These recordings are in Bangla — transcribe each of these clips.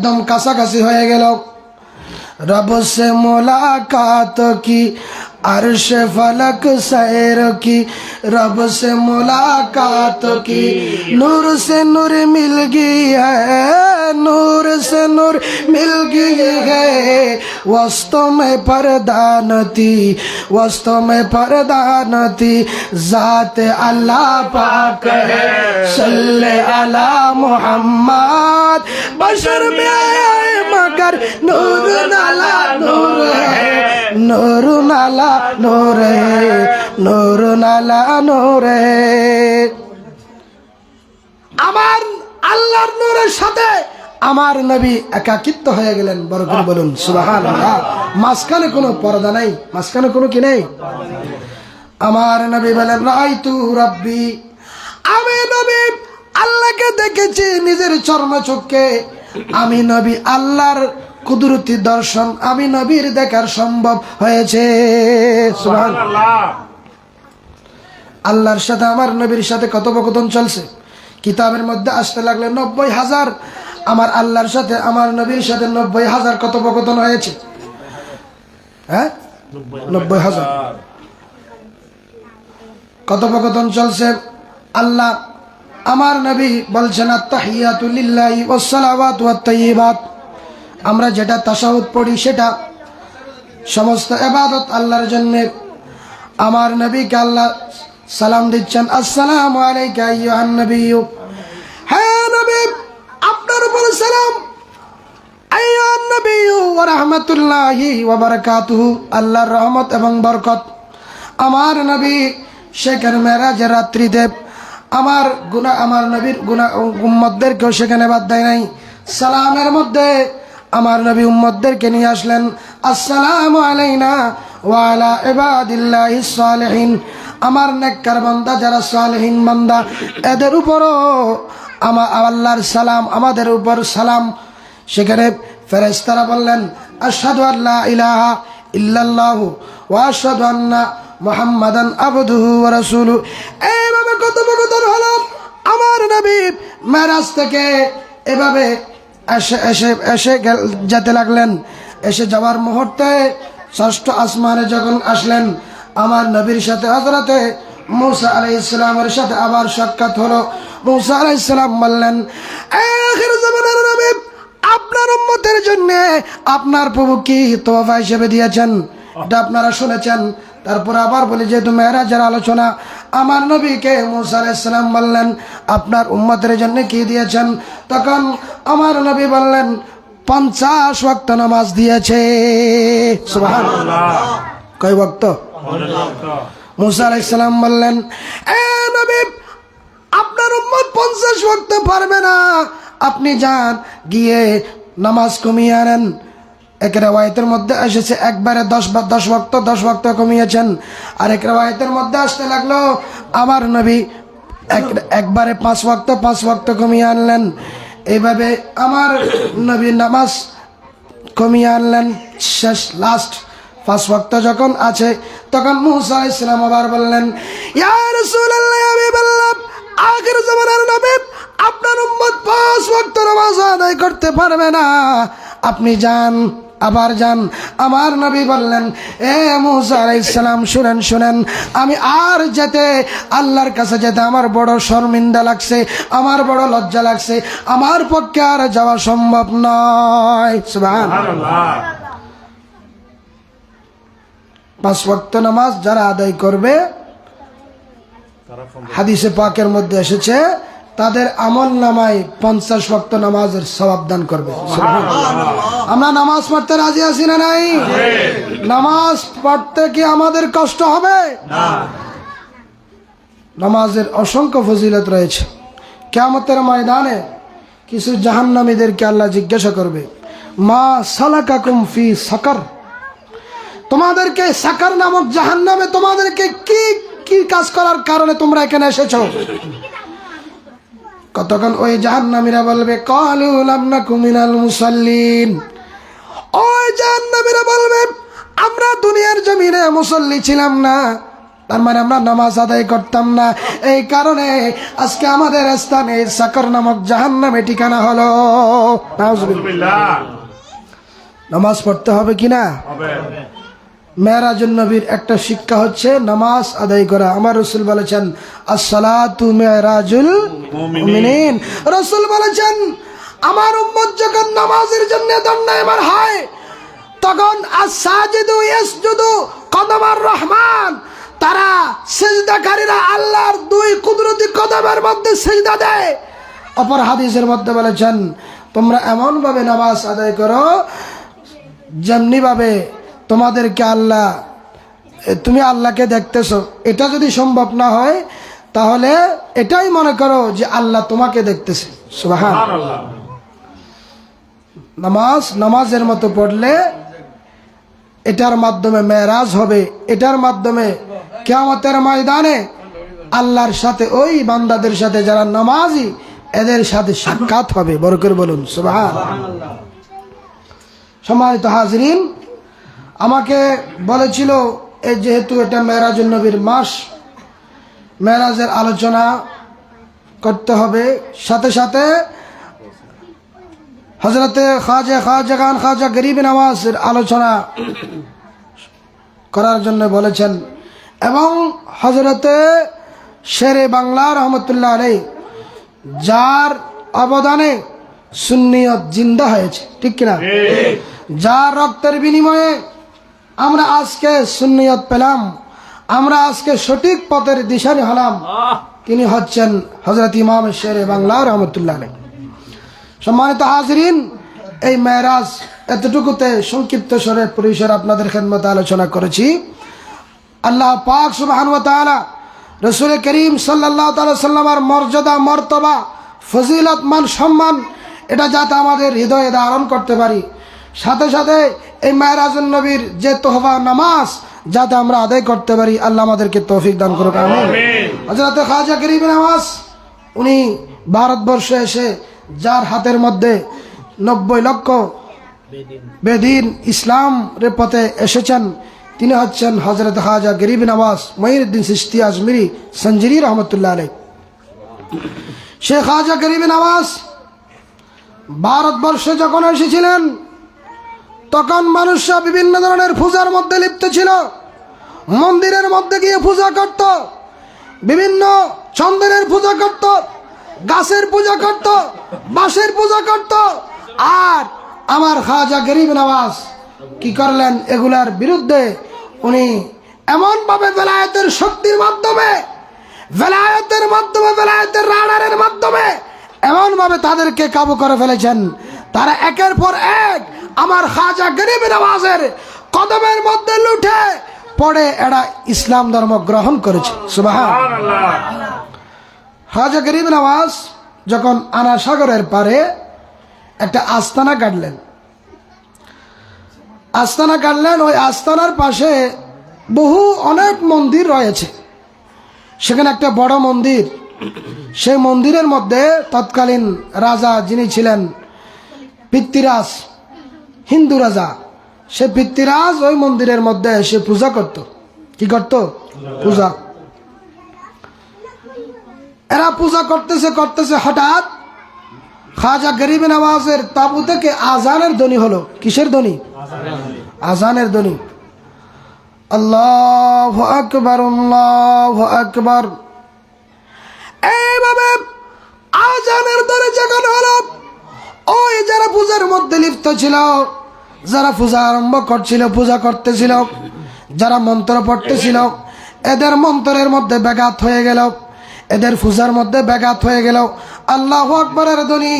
একদম কাছাকাছি হয়ে গেল। रब से मुलाकात की अर्श फलक सैर की, रब से मुलाकात की नूर से नूर मिल गई है, नूर से नूर मिल गई है। वस्तों में पर्दा नती, वस्तों में पर्दा नती, जात अल्लाह पाक है। सल्ले अला मोहम्मद, बशर में आया है मगर नूर नाला नूर है, नूर नाला नूर है, नूर नाला नूर है। আমার আল্লাহর নূরের সাথে আমার নবী একাকিত্ব হয়ে গেলেন। বড় করে বলুন সুবহানাল্লাহ। মাঝখানে কোনো পর্দা নাই, মাঝখানে কোনো কি নেই। আমার নবী বলেন রাআইতু রাব্বি, আমি নবী আল্লাহকে দেখেছি নিজের চর্মচক্ষে। আমি নবী আল্লাহর কুদরতি দর্শন আমি নবীর দেখার সম্ভব হয়েছে। সুবহানাল্লাহ। আল্লাহর সাথে আমার নবীর সাথে কথোপকথন চলছে। কিতাবের মধ্যে আসতে লাগলে 90,000 আমার আল্লাহর সাথে আমার নবীর সাথে 90,000 কথোপকথন হয়েছে। হ্যাঁ, 90,000 কথোপকথন চলছে। আল্লাহ আমার নবী বলছেন আত-তাহিয়াতু লিল্লাহি ওয়াস-সালাওয়াতু ওয়াত-তাইয়্যিবাত। আমরা যেটা তাশাহুদ পড়ি সেটা সমস্ত ইবাদত আল্লাহর জন্য। আমার নবীকে আল্লাহ সালাম দিচ্ছেন আসসালামু আলাইকা আইয়ুহান নবিয়্যু, হ্যাঁ নবী আপনার উপর সালাম। আইয়ুহান নবিয়্যু ওয়া রাহমাতুল্লাহি ওয়া বারাকাতুহু, আল্লাহর রহমত এবং বরকত। আমার নবী সেখানে মেরাজের রাত্রিতে আমার নবীর গুনাহ উম্মতদেরকেও সেখানে বাদ দেয় নাই। সালামের মধ্যে আমার নবী উম্মতদেরকে নিয়ে আসলেন আসসালামু আলাইনা ওয়া আলা ইবাদিল্লাহিস সালিহিন। আমার নেককার বান্দা যারা সালেহিন বান্দা এদের উপরও আমার আল্লাহর সালাম, আমাদের উপর সালাম। সেখানে ফেরেশতারা বললেন আশহাদু আল্লা ইলাহা ইল্লাল্লাহু ওয়া আশহাদু আন্না মুহাম্মাদান আবদুহু ওয়া রাসূলুহু। এইভাবে কথোপকথন হলো। আমার নবী মেরাজ থেকে এভাবে এসে যেতে লাগলেন। এসে যাওয়ার মুহূর্তে ষষ্ঠ আসমানে যখন আসলেন আমার নবীর সাথে হযরতে মূসা আলাইহিস সালামের সাথে আবার সাক্ষাৎ হলো। মূসা আলাইহিস সালাম বললেন আখির জামানের নবী আপনার উম্মতের জন্য আপনার প্রভু কি তোহফা হিসেবে দিয়েছেন এটা আপনারা শুনেছেন। তারপর আবার বলি যেহেতু মেরাজের আলোচনা, আমার নবীকে মূসা আলাইহিস সালাম বললেন আপনার উম্মতের জন্য কি দিয়েছেন। তখন আমার নবী বললেন 50 ওয়াক্ত নামাজ দিয়েছে। সুবহানাল্লাহ। কয় ওয়াক্ত? মূসা আলাইহিস সালাম বললেন এ নবী আপনার উম্মত 50 ওয়াক্ত পারবে না, আপনি যান গিয়ে নামাজ কমিয়ে আনেন। এক রিওয়ায়াতের মধ্যে এসেছে একবারে 10 ওয়াক্ত কমিয়েছেন। আর এক রিওয়ায়াতের মধ্যে আসতে লাগলো আমার নবী একবারে 5 ওয়াক্ত কমিয়ে আনলেন। এইভাবে আমার নবী নামাজ কমিয়ে আনলেন। শেষ লাস্ট 5 ওয়াক্ত যখন আছে তখন মূসা আলাইহিস সালাম আবার বললেন ইয়া রাসূলুল্লাহ, আমি বললাম আখির জামানার নবী আপনার উম্মত 5 ওয়াক্ত নামাজ আদায় করতে পারবে না, আপনি যান আবার যান। আমার নবী বললেন এ মূসা আলাইহিস সালাম শুনেন, আমি আর যেতে আল্লাহর কাছে যেতে আমার বড় শর্মিন্দা লাগছে, আমার বড় লজ্জা লাগছে, আমার পক্ষে আর যাওয়া সম্ভব নয়। সুবহানাল্লাহ। 5 ওয়াক্ত নামাজ যারা আদায় করবে হাদিসে পাকের মধ্যে এসেছে তাদের আমল নামায় 50 ওয়াক্ত নামাজের সওয়াব দান করবে। আমরা নামাজ পড়তে রাজি আছি না নাই? নামাজ পড়তে কি আমাদের কষ্ট হবে? না। নামাজের অসংখ্য ফজিলত রয়েছে। কিয়ামতের ময়দানে কিছু জাহান্নামীদেরকে আল্লাহ জিজ্ঞাসা করবে মা সালাকাকুম ফি সাকার, তোমাদেরকে সাকার নামক জাহান্নামে তোমাদেরকে কি কি কাজ করার কারণে তোমরা এখানে এসেছো? কতক্ষণ ওই জাহান্নামীরা বলবে ক্বালু লাম নাকু মিনাল মুসাল্লিন। ওই জাহান্নামীরা বলবে আমরা দুনিয়ার জমিনে মুসল্লি ছিলাম না, তার মানে আমরা নামাজ আদায় করতাম না, এই কারণে আজকে আমাদের স্থানে সাকর নামক জাহান্নামে ঠিকানা হলো। নাউজুবিল্লাহ। নামাজ পড়তে হবে কিনা? মেরাজুন নবীর একটা শিক্ষা হচ্ছে নামাজ আদায় করা। আমার রাসূল বলেছেন আসসালাতু মেরাজুল মুমিনিন। রাসূল বলেছেন আমার উম্মত যখন নামাজের জন্য দণ্ডায়মান হয় তখন আস-সাজিদু ইয়াসজুদু কদমার রহমান, তারা সিজদাকারীরা আল্লাহর দুই কুদরতি কদমের মধ্যে সিজদা দেয়। অপর হাদিসের মধ্যে বলেছেন তোমরা এমন ভাবে নামাজ আদায় করো যেমনি ভাবে তোমাদেরকে আল্লাহ, তুমি আল্লাহকে দেখতেছো। এটা যদি সম্ভব না হয় তাহলে এটাই মনে করো যে আল্লাহ তোমাকে দেখতেছে। সুবহানাল্লাহ। নামাজের মতো পড়লে এটার মাধ্যমে মেরাজ হবে, এটার মাধ্যমে কিয়ামতের ময়দানে আল্লাহর সাথে ওই বান্দাদের সাথে যারা নামাজি এদের সাথে সাক্ষাৎ হবে। বড় করে বলুন সুবহানাল্লাহ। সম্মানিত হাজরিন, আমাকে বলেছিল এই যেহেতু এটা মেরাজুন নবীর মাস, মেরাজের আলোচনা করতে হবে, সাথে সাথে হযরতে খাজা গরিব নওয়াজের আলোচনা করার জন্য বলেছেন এবং হযরতে শেরে বাংলা রহমতুল্লাহ আলাইহি যার অবদানে সুন্নিয়ত জিন্দা হয়েছে, ঠিক কিনা? যার রক্তের বিনিময়ে আমরা আজকে সুন্নিয়ত পেলাম, আমরা আজকে সঠিক পথের দিশারি হলাম, তিনি হচ্ছেন হযরত ইমাম শেরে বাংলা রহমতুল্লাহ আলাইহি। সম্মানিত হাজরিন, এই মেরাজ এতটুকুতে সংক্ষিপ্ত স্বরে পরিসর আপনাদের খেদমতে আলোচনা করেছি। আল্লাহ পাক সুবহানাহু ওয়া তাআলা রাসূল করিম সাল্লাল্লাহু তাআলা সাল্লামের মর্যাদা, মর্তবা, ফজিলত, মান, সম্মান এটা যাতে আমাদের হৃদয়ে ধারণ করতে পারি, সাথে সাথে এই মেরাজুন নবীর যে তোহফা নামাজ যাতে আমরা আদায় করতে পারি, আল্লাহ আমাদেরকে তৌফিক দান করুক, আমিন। হযরত খাজা গরিব নওয়াজ উনি ভারতবর্ষে এসে যার হাতের মধ্যে 90 লক্ষ বেদিন ইসলামের পথে এসেছেন তিনি হচ্ছেন হযরত খাজা গরিব নওয়াজ মঈনুদ্দিন চিশতি আজমিরি সঞ্জরি রহমতুল্লাহ আলাইহি। শেখ খাজা গরিব নওয়াজ ভারতবর্ষে যখন এসেছিলেন তখন মানুষরা বিভিন্ন ধরনের পূজার মধ্যে লিপ্ত ছিল, মন্দিরের মধ্যে গিয়ে পূজা করত, বিভিন্ন চন্দনের পূজা করত, গাছের পূজা করত, বাঁশের পূজা করত। আর আমার খাজা গরিব নওয়াজ কি করলেন? এগুলার বিরুদ্ধে উনি এমন ভাবে বেলায়েতের শক্তির মাধ্যমে, বেলায়েতের রাডারের মাধ্যমে এমন ভাবে তাদেরকে কাবু করে ফেলেছেন, তারা একের পর এক আমার খাজা গরিব নওয়াজের কদমের মধ্যে লুঠে পড়ে এরা ইসলাম ধর্ম গ্রহণ করেছে। সুবহানাল্লাহ। খাজা গরিব নওয়াজ যখন আনা সাগরের পারে একটা আস্তানা কাটলেন, ওই আস্তানার পাশে বহু অনেক মন্দির রয়েছে, সেখানে একটা বড় মন্দির, সেই মন্দিরের মধ্যে তৎকালীন রাজা যিনি ছিলেন পৃথ্বীরাজ, হিন্দু রাজা, সে পৃথ্বীরাজ ওই মন্দিরের মধ্যে এসে পূজা করত। কি করত? পূজা। এরা পূজা করতেছে হঠাৎ খাজা গরিব নওয়াজের তাবু থেকে আজানের ধ্বনি হলো। কিসের ধ্বনি? আজানের ধ্বনি। আল্লাহু আকবার, আল্লাহু আকবার। এইভাবে আজানের ধ্বনি যখন হলো, ওই যারা পূজার মধ্যে লিপ্ত ছিল, যারা পূজা আরম্ভ করছিল, পূজা করতেছিল, যারা মন্ত্র পড়তেছিল, এদের মন্ত্রের মধ্যে ব্যাঘাত হয়ে গেল, এদের পূজার মধ্যে ব্যাঘাত হয়ে গেল। আল্লাহু আকবারের ধ্বনি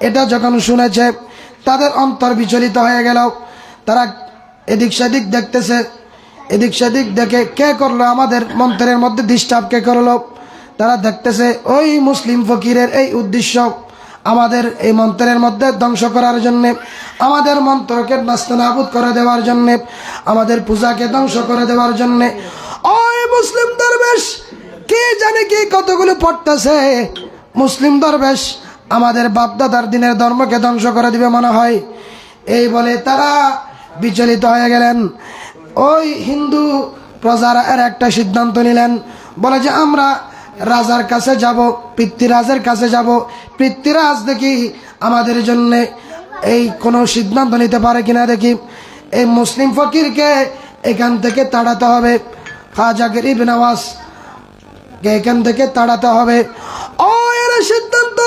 এটা যখন শুনেছে তাদের অন্তর বিচলিত হয়ে গেল। তারা এদিক সেদিক দেখতেছে, এদিক সেদিক দেখে কে করলো আমাদের মন্ত্রের মধ্যে ডিস্টার্ব, কে করলো? তারা দেখতেছে ওই মুসলিম ফকিরের এই উদ্দেশ্য আমাদের এই মন্ত্রের মধ্যে ধ্বংস করার জন্যে, আমাদের মন্ত্রকে নাস্তানাবুদ করে দেওয়ার জন্যে, আমাদের পূজাকে ধ্বংস করে দেওয়ার জন্যে ওই মুসলিম দরবেশ কি জানে কি কতগুলো পড়তেছে। মুসলিম দরবেশ আমাদের বাপদাদার দিনের ধর্মকে ধ্বংস করে দিবে মনে হয়, এই বলে তারা বিচলিত হয়ে গেলেন। ওই হিন্দু প্রজারা এর একটা সিদ্ধান্ত নিলেন, বলে যে আমরা রাজার কাছে যাব, পৃথ্বীরাজের কাছে যাব, পৃথ্বীরাজ দেখি আমাদের জন্য এই কোনো সিদ্ধান্ত নিতে পারে কিনা দেখি। এই মুসলিম ফকিরকে এখান থেকে তাড়াতে হবে, খাজা গরিব নওয়াজকে এখান থেকে তাড়াতে হবে। ও এরা সিদ্ধান্ত,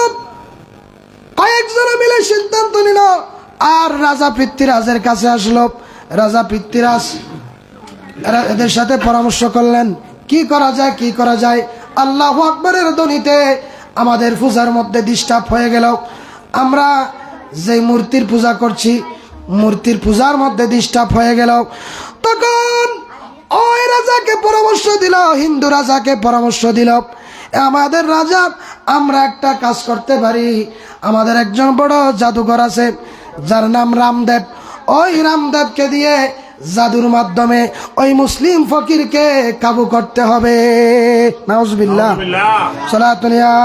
কয়েকজনে মিলে সিদ্ধান্ত নিল, আর রাজা পৃথ্বীরাজের কাছে আসলো। রাজা পৃথ্বীরাজ এদের সাথে পরামর্শ করলেন, কি করা যায়, কি করা যায়। আল্লাহু আকবরের ধ্বনিতে আমাদের পূজার মধ্যে ডিস্টার্ব হয়ে গেল। আমরা যে মূর্তির পূজা করছি, মূর্তির পূজার মধ্যে ডিস্টার্ব হয়ে গেল। তখন ওই রাজাকে পরামর্শ দিল, হিন্দু রাজাকে পরামর্শ দিল, আমাদের রাজা, আমরা একটা কাজ করতে পারি। আমাদের একজন বড় জাদুঘর আছে যার নাম রামদেব। ওই রামদেবকে দিয়ে জাদুর মাধ্যমে ওই মুসলিম ফকিরকে কাবু করতে হবে। নাউজুবিল্লাহ, সালাতুন ইয়া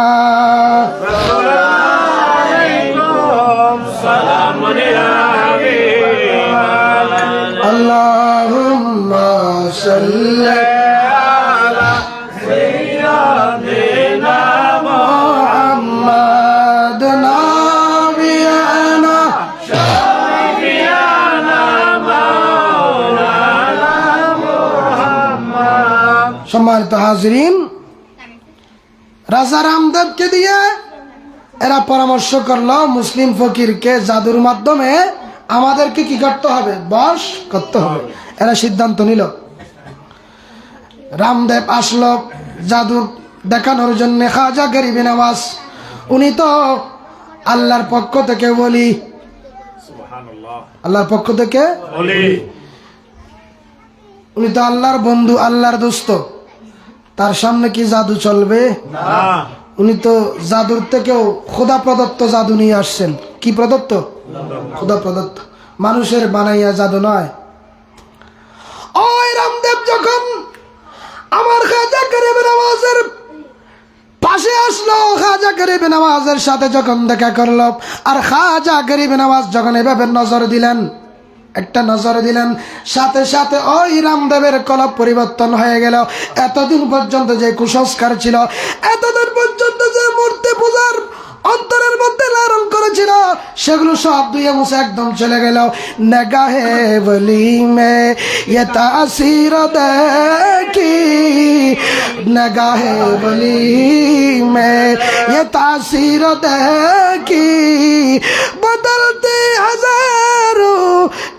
আল্লাহুম্মা সাল্লি আলা সাইয়্যিদিনা মুহাম্মাদ নাবিয়ানা শাফিয়ানা মাওলানা মুহাম্মদ। সম্মানিত হাজিরিন, রাজা রামদেবকে দিয়ে এরা পরামর্শ করলো মুসলিম ফকিরকে জাদুর মাধ্যমে আমাদেরকে কি করতে হবে, বশ করতে হবে। এরা সিদ্ধান্ত নিল। রামদেব আসলো জাদু দেখানোর জন্য। খাজা গরিব নওয়াজ, উনি তো আল্লাহর পক্ষ থেকে বলি, আল্লাহর পক্ষ থেকে উনি তো আল্লাহর বন্ধু, আল্লাহর দোস্ত, তার সামনে কি জাদু চলবে? উনি তো জাদুর থেকেও খোদা প্রদত্ত জাদু নিয়ে আসছেন। কি প্রদত্ত? খোদা প্রদত্ত, মানুষের বানাইয়া জাদু নয়। ওই রামদেব যখন আমার খাজা গরিব নওয়াজের পাশে আসলো, খাজা গরিব নওয়াজের সাথে যখন দেখা করলো, আর খাজা গরিব নওয়াজ যখন এভাবে নজর দিলেন, একটা নজর দিলেন, সাথে সাথে ওই রামদেবের কলব পরিবর্তন হয়ে গেল। এতদিন পর্যন্ত যে কুসংস্কার ছিল, এতদিন পর্যন্ত যে মূর্তি পূজার অন্তরের মধ্যে লালন করেছিল, সেগুলো সব ধুয়ে মুছে একদম চলে গেল। নগাহে বলি মে ইয়ে তাসির দেখি, নগাহে বলি মে ইয়ে তাসির দেখি, বদলতে হাজারো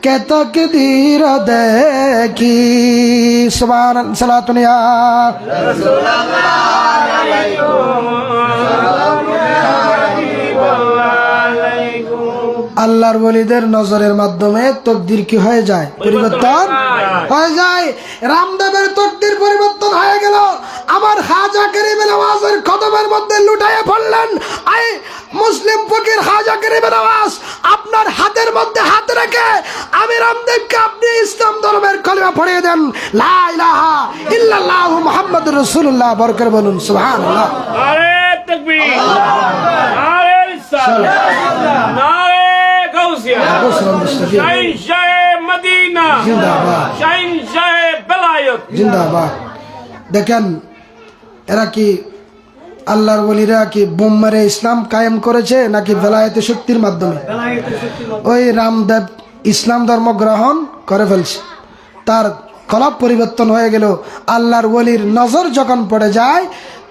কে তকদীর দেখি। সুবহান সালাতুন ইয়া আল্লাহর ওলিদের নজরের মাধ্যমে তকদির কি হয়ে যায়, পরিবর্তন হয়ে যায়। রামদেবের তকদির পরিবর্তন হয়ে গেল। আমার খাজা গরিব নওয়াজের কদমের মধ্যে লুটাইয়া পড়লেন। আই মুসলিম ফকির খাজা গরিব নওয়াজ, আপনার হাতের মধ্যে হাত রেখে আমি রামদেবকে আপনি ইসলাম ধর্মের কলিমা পড়িয়ে দেন, লা ইলাহা ইল্লাল্লাহু মুহাম্মাদুর রাসূলুল্লাহ। বরকত বলুন সুবহানাল্লাহ। নারে তাকবীর, নারে রিসালাত, নারে গাউসিয়া, শাহিনশাহ মদিনা জিন্দাবাদ, শাহিনশাহ বেলায়েত জিন্দাবাদ। দেখেন এরা কি আল্লাহর ওলিরা কি বোম মেরে ইসলাম কায়েম করেছে নাকি বেলায়েতে শক্তির মাধ্যমে? ওই রামদেব ইসলাম ধর্ম গ্রহণ করে ফেলছে, তার কলব পরিবর্তন হয়ে গেল। আল্লাহর ওলির নজর যখন পড়ে যায়,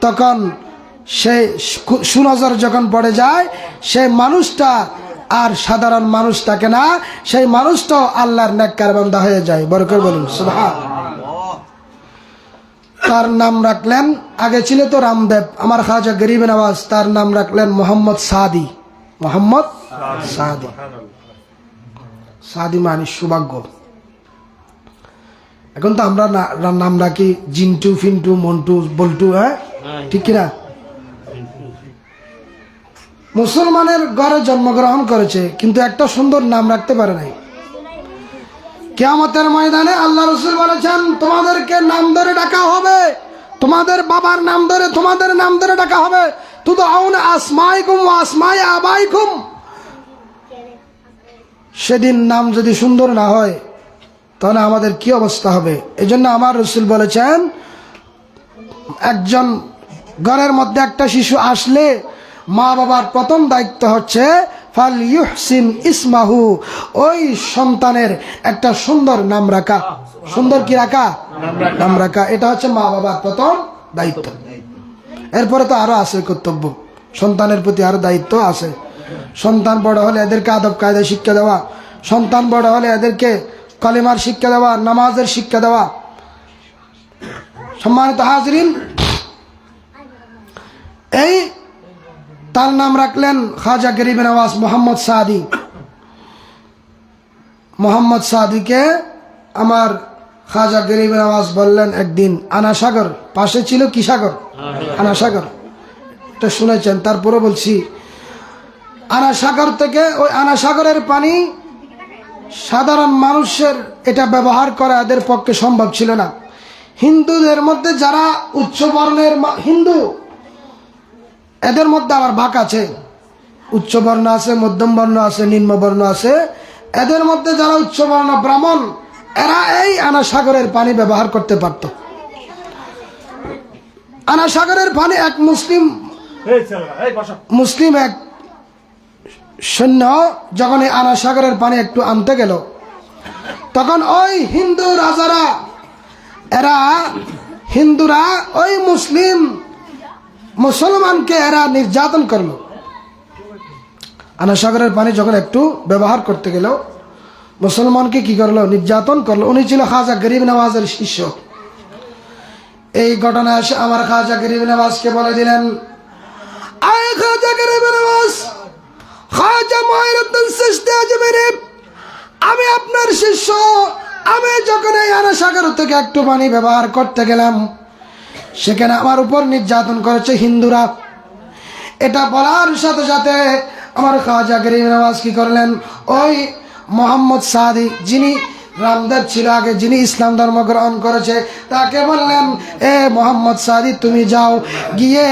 তখন সে সুনজর যখন পড়ে যায়, সেই মানুষটা আর সাধারণ মানুষ থাকে না, সেই মানুষটাও আল্লাহর নেককার বান্দা হয়ে যায়। বরকত বলুন সুবহানাল্লাহ। তার নাম রাখলেন, আগে ছিল তো রামদেব, আমার খাজা গরিব নওয়াজ, তার নাম রাখলেন মোহাম্মদ সাদি। মোহাম্মদ সাদি, সাদি মানে সৌভাগ্য। এখন তো আমরা নাম রাখি জিন্টু, ফিন্টু, মন্টু, বল্টু, হ্যাঁ ঠিক কিনা? মুসলমানের ঘরে জন্মগ্রহণ করেছে, কিন্তু একটা সুন্দর নাম রাখতে পারে নাই। কিয়ামতের ময়দানে আল্লাহ রাসূল বলেছেন, তোমাদেরকে নাম ধরে ডাকা হবে, তোমাদের বাবার নাম ধরে, তোমাদের নাম ধরে ডাকা হবে। তুদআউনা আসমাইকুম ওয়া আসমাই আবাইকুম। সেদিন নাম যদি সুন্দর না হয়, তাহলে আমাদের কি অবস্থা হবে? এই জন্য আমার রাসূল বলেছেন, একজন ঘরের মধ্যে একটা শিশু আসলে মা বাবার প্রথম দায়িত্ব হচ্ছে ফাল ইউহসিন ইসমাহু, ওই সন্তানের একটা সুন্দর নাম রাখা। সুন্দর কি রাখা? নাম রাখা। এটা হচ্ছে মা বাবার প্রথম দায়িত্ব। এরপরে তো আরো আছে কর্তব্য, সন্তানের প্রতি আরো দায়িত্ব আছে। সন্তান বড় হলে এদেরকে আদব কায়দা শিক্ষা দেওয়া, সন্তান বড় হলে এদেরকে কালেমার শিক্ষা দেওয়া, নামাজের শিক্ষা দেওয়া। সম্মানিত হাজরিন, এই তার নাম রাখলেন খাজা গরিব নওয়াজ মোহাম্মদ সাদি। মোহাম্মদ সাদিকে আমার খাজা গরিব নওয়াজ বললেন একদিন, আনাসাগর পাশে ছিল কি সাগর? আনাসাগর। এটা শুনেছেন, তারপরে বলছি, আনাসাগর থেকে, ওই আনাসাগরের পানি সাধারণ মানুষের এটা ব্যবহার করা এদের পক্ষে সম্ভব ছিল না। হিন্দুদের মধ্যে যারা উচ্চ বর্ণের হিন্দু, এদের মধ্যে আবার ভাগ আছে, উচ্চ বর্ণ আছে, মধ্যম বর্ণ আছে, নিম্ন বর্ণ আছে। এদের মধ্যে যারা উচ্চ বর্ণ ব্রাহ্মণ, এরা এই আনাসাগরের পানি ব্যবহার করতে পারত। আনাসাগরের পানি এক মুসলিম এক সৈন্য যখন এই আনাসাগরের পানি একটু আনতে গেল, তখন ওই হিন্দু রাজারা, হিন্দুরা ওই মুসলমানকে এরা নির্যাতন করলো। আনাসাগরের পানি যখন একটু ব্যবহার করতে গেল, মুসলমানকে কি করলো? নির্যাতন করলো। উনি ছিল খাজা গরিব নওয়াজের শিষ্য। এই ঘটনা এসে আমার খাজা গরিব নওয়াজকে বলে দিলেন, আয় খাজা গরিব নওয়াজ, খাজা মুঈনুদ্দিন চিশতি আজমিরি, আমি আপনার শিষ্য। আমি যখন এই আনাসাগর থেকে একটু পানি ব্যবহার করতে গেলাম, সেখানে আমার উপর নির্যাতন করেছে হিন্দুরা। এটা বলার সাথে সাথে আমার খাজা গরিব নওয়াজ কি করলেন? ওই মোহাম্মদ সাদি, যিনি রামদেব ছিল আগে, যিনি ইসলাম ধর্ম গ্রহণ করেছে, তাকে বললেন, এ মোহাম্মদ সাদি, তুমি যাও গিয়ে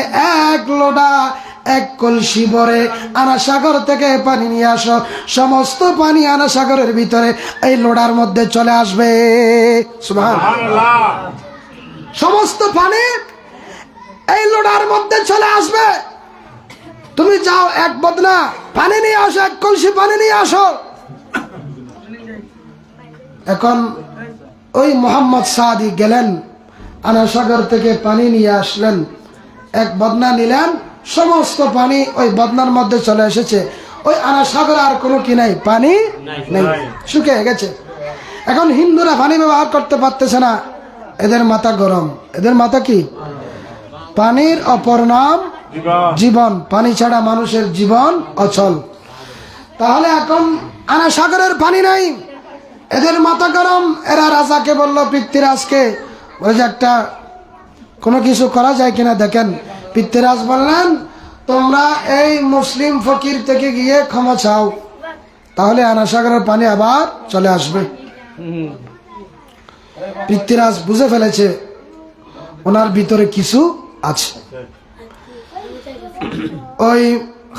এক কলসি ভরে আনাসাগর থেকে পানি নিয়ে আসো। সমস্ত পানি আনাসাগরের ভিতরে এই লোডার মধ্যে চলে আসবে। সুবহানাল্লাহ। সমস্ত পানি এই লোডার মধ্যে চলে আসবে। তুমি যাও, এক বদনা পানি নিয়ে আসো, এক কলসি পানি নিয়ে আসো। এখন ওই মোহাম্মদ সাদি গেলেন, আনাসাগর থেকে পানি নিয়ে আসলেন, এক বদনা নিলেন, সমস্ত পানি ওই বদনার মধ্যে চলে এসেছে। ওই আনাসাগর আর কোনো কি নাই, পানি নেই, শুকিয়ে গেছে। এখন হিন্দুরা পানি ব্যবহার করতে পারতেছে না, এদের মাথা গরম। এদের মাথা কি? পানির অপর নাম জীবন, পানি ছাড়া মানুষের জীবন অচল। তাহলে এখন আনাসাগরের পানি নাই, এদের মাথা গরম। এরা রাজাকে বলল, পৃথ্বীরাজকে, বলে যে একটা কোনো কিছু করা যায় কিনা দেখেন। পৃথ্বীরাজ বললেন, তোমরা এই মুসলিম ফকির থেকে গিয়ে ক্ষমা চাও, তাহলে আনাসাগরের পানি আবার চলে আসবে। পৃথ্বীরাজ বুঝে ফেলেছে ওনার ভিতরে কিছু আছে। ওই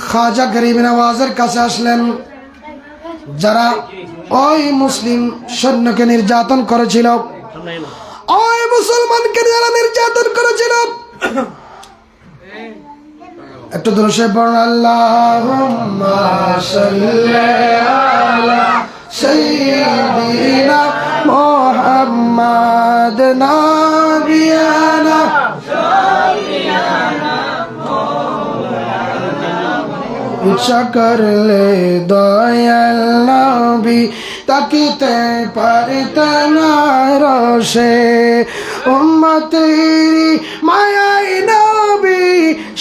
খাজা গরিব নওয়াজের কাছে আসলেন, যারা ওই মুসলিম সৈন্যকে নির্যাতন করেছিল, ওই মুসলমানকে যারা নির্যাতন করেছিল, একটু দরুদ পড়ুন, আল্লাহুম্মা সাল্লি আলা সাইয়্যিদিনা মুহাম্মাদ নাবিয়ানা ইচ্ছা করলে দয়াল নবী তাকিতে পারতেন না রোষে, উম্মতেরি মায়াই নবী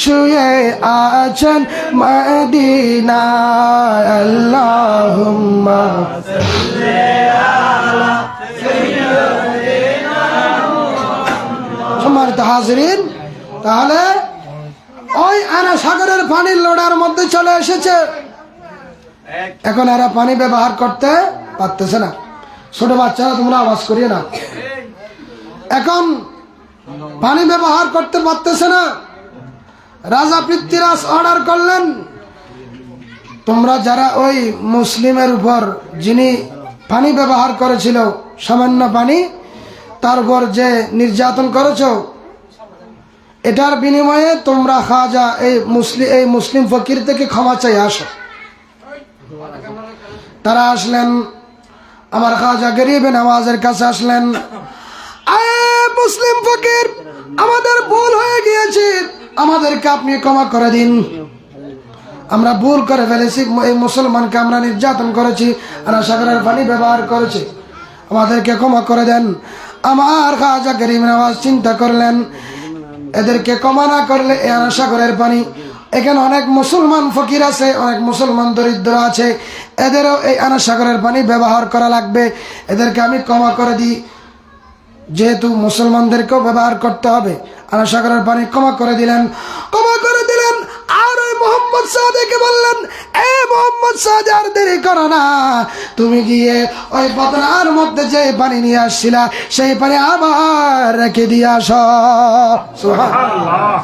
শুয়ে আছেন মদিনায়। আল্লাহুম্মা সাল্লি আলা সাইয়্যিদিনা মুহাম্মাদ। সম্মানিত হাজিরিন, তাহলে ওই আনাসাগরের পানির লোডার মধ্যে চলে এসেছে। এখন এরা পানি ব্যবহার করতে পারতেছে না। ছোট বাচ্চারা, তোমরা আওয়াজ করিয়ে না। এখন পানি ব্যবহার করতে পারতেছে না। রাজা পৃথ্বীরাজ অর্ডার করলেন, তোমরা যারা ওই মুসলিমের উপর যিনি পানি ব্যবহার করেছিল সামান্য পানি, তারপর যে নির্যাতন করেছো, এটার বিনিময়ে তোমরা খাজা এই মুসলিম ফকির থেকে ক্ষমা চাই আসো। তারা আসলেন, আমার খাজা গরিব নওয়াজের কাছে আসলেন, মুসলিম ফকির, আমাদের ভুল হয়ে গিয়েছে, আমাদেরকে আপনি ক্ষমা করে দিন। আমরা ভুল করে ফেলেছি, এই মুসলমানকে আমরা নির্যাতন করেছি, আনা সাগরের পানি ব্যবহার করেছি, আমাদেরকে ক্ষমা করে দেন। আমার খাজা গরিব নওয়াজ চিন্তা করলেন, এদেরকে ক্ষমা না করলে এই আনা সাগরের পানি, এখানে অনেক মুসলমান ফকির আছে, অনেক মুসলমান দরিদ্র আছে, এদেরও এই আনা সাগরের পানি ব্যবহার করা লাগবে, এদেরকে আমি ক্ষমা করে দিই। যেহেতু মুসলমানদেরকেও ব্যবহার করতে হবে, আনা সাগরের পানি ক্ষমা করে দিলেন। আর ওই মোহাম্মদ সাদেকে বললেন, এ মোহাম্মদ সাদ, আর দেরি করো না, তুমি গিয়ে ওই বদনার মধ্যে যে পানি নিয়ে আসছিলা সেই পানি আবার রেখে দিয়ে আসো। সুবহানাল্লাহ।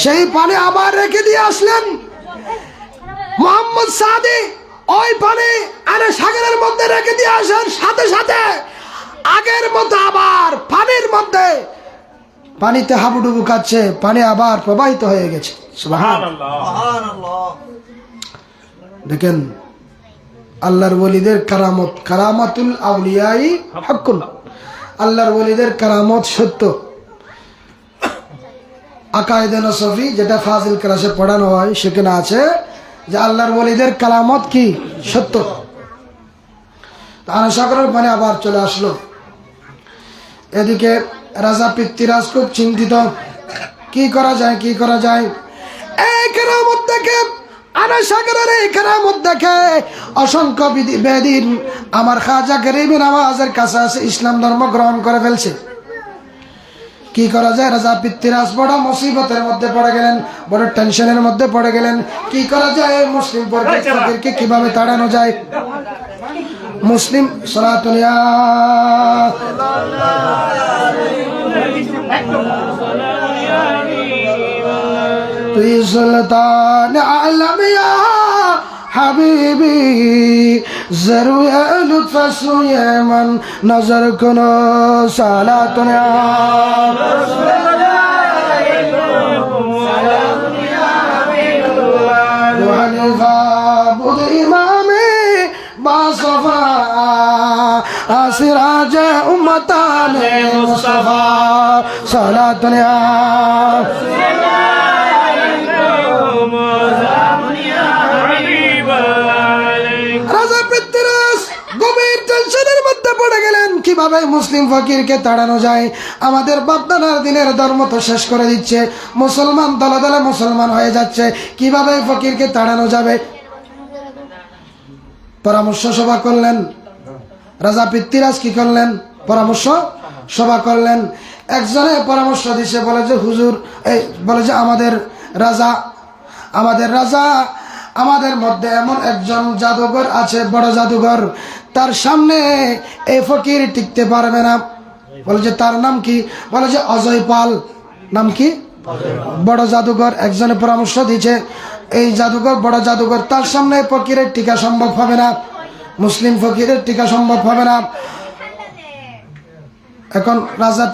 সেই পানি আবার রেখে দিয়ে আসলেন মোহাম্মদ সাদি। ওই পানি আনা সাগরের মধ্যে রেখে দিয়ে আসার সাথে সাথে আগের মতো আবার পানির মধ্যে, পানিতে হাবুডুবু খাচ্ছে, পানি আবার প্রবাহিত হয়ে গেছে। সুবহানাল্লাহ। দেখেন আল্লাহর ওলিদের কারামত, কারামাতুল আউলিয়াই হাক্কুন, আল্লাহর ওলিদের কারামত সত্য। আকায়েদে নসফি যেটা ফাজিল ক্লাসে পড়ানো হয় সেখানে আছে যে আল্লাহর ওলিদের কারামত কি সত্য। আনা সাগরের পানি আবার চলে আসলো। এদিকে রাজা পৃথ্বীরাজ খুব চিন্তিত, কি করা যায়, কি করা যায়। এই কেরামত দেখে, আনা সাগরের এই কেরামত দেখে অসংখ্য বেদিন আমার খাজা গরিব নওয়াজের কাছে আছে, ইসলাম ধর্ম গ্রহণ করে ফেলছে। কি করা যায়? রাজা পৃথ্বীরাজ বড় মুসিবতের মধ্যে পড়ে গেলেন, বড় টেনশনের মধ্যে পড়ে গেলেন। কি করা যায়? মুসলিম ফকিরকে কিভাবে তাড়ানো যায়? মুসলিম সলাতুনিয়া তুই সুলতান আলম ইয়া হাবিবি জরুর লুৎফ সুয়ে মন নজর কুনো সালাতুনিয়া বাসফা আসিরাজ উম্মতানে মুস্তাফা সালাতুনিয়া রাজা পৃথ্বীরাজ গভীর টেনশনের মধ্যে পড়ে গেলেন, কিভাবে মুসলিম ফকিরকে তাড়ানো যায়। আমাদের বাপদাদার দিনের ধর্ম তো শেষ করে দিচ্ছে, মুসলমান দলে দলে মুসলমান হয়ে যাচ্ছে, কিভাবে ফকিরকে তাড়ানো যাবে? পরামর্শ সভা করলেন রাজা পৃথ্বীরাজ। কি করলেন? পরামর্শ সভা করলেন। একজনে পরামর্শ দিছে, বলে যে হুজুর, বলে যে আমাদের রাজা আমাদের মধ্যে এমন একজন জাদুঘর আছে, বড় জাদুঘর, তার সামনে এই ফকির টিকতে পারবে না। বলে যে তার নাম কি? বলে যে অজয় পাল। নাম কি? বড় জাদুঘর। একজনে পরামর্শ দিয়েছে, এই জাদুঘর বড় জাদুঘর, তার সামনে ফকিরের টিকা সম্ভব হবে না, মুসলিম ফকিরের টিকা সম্ভব হবে না। এখন রাজা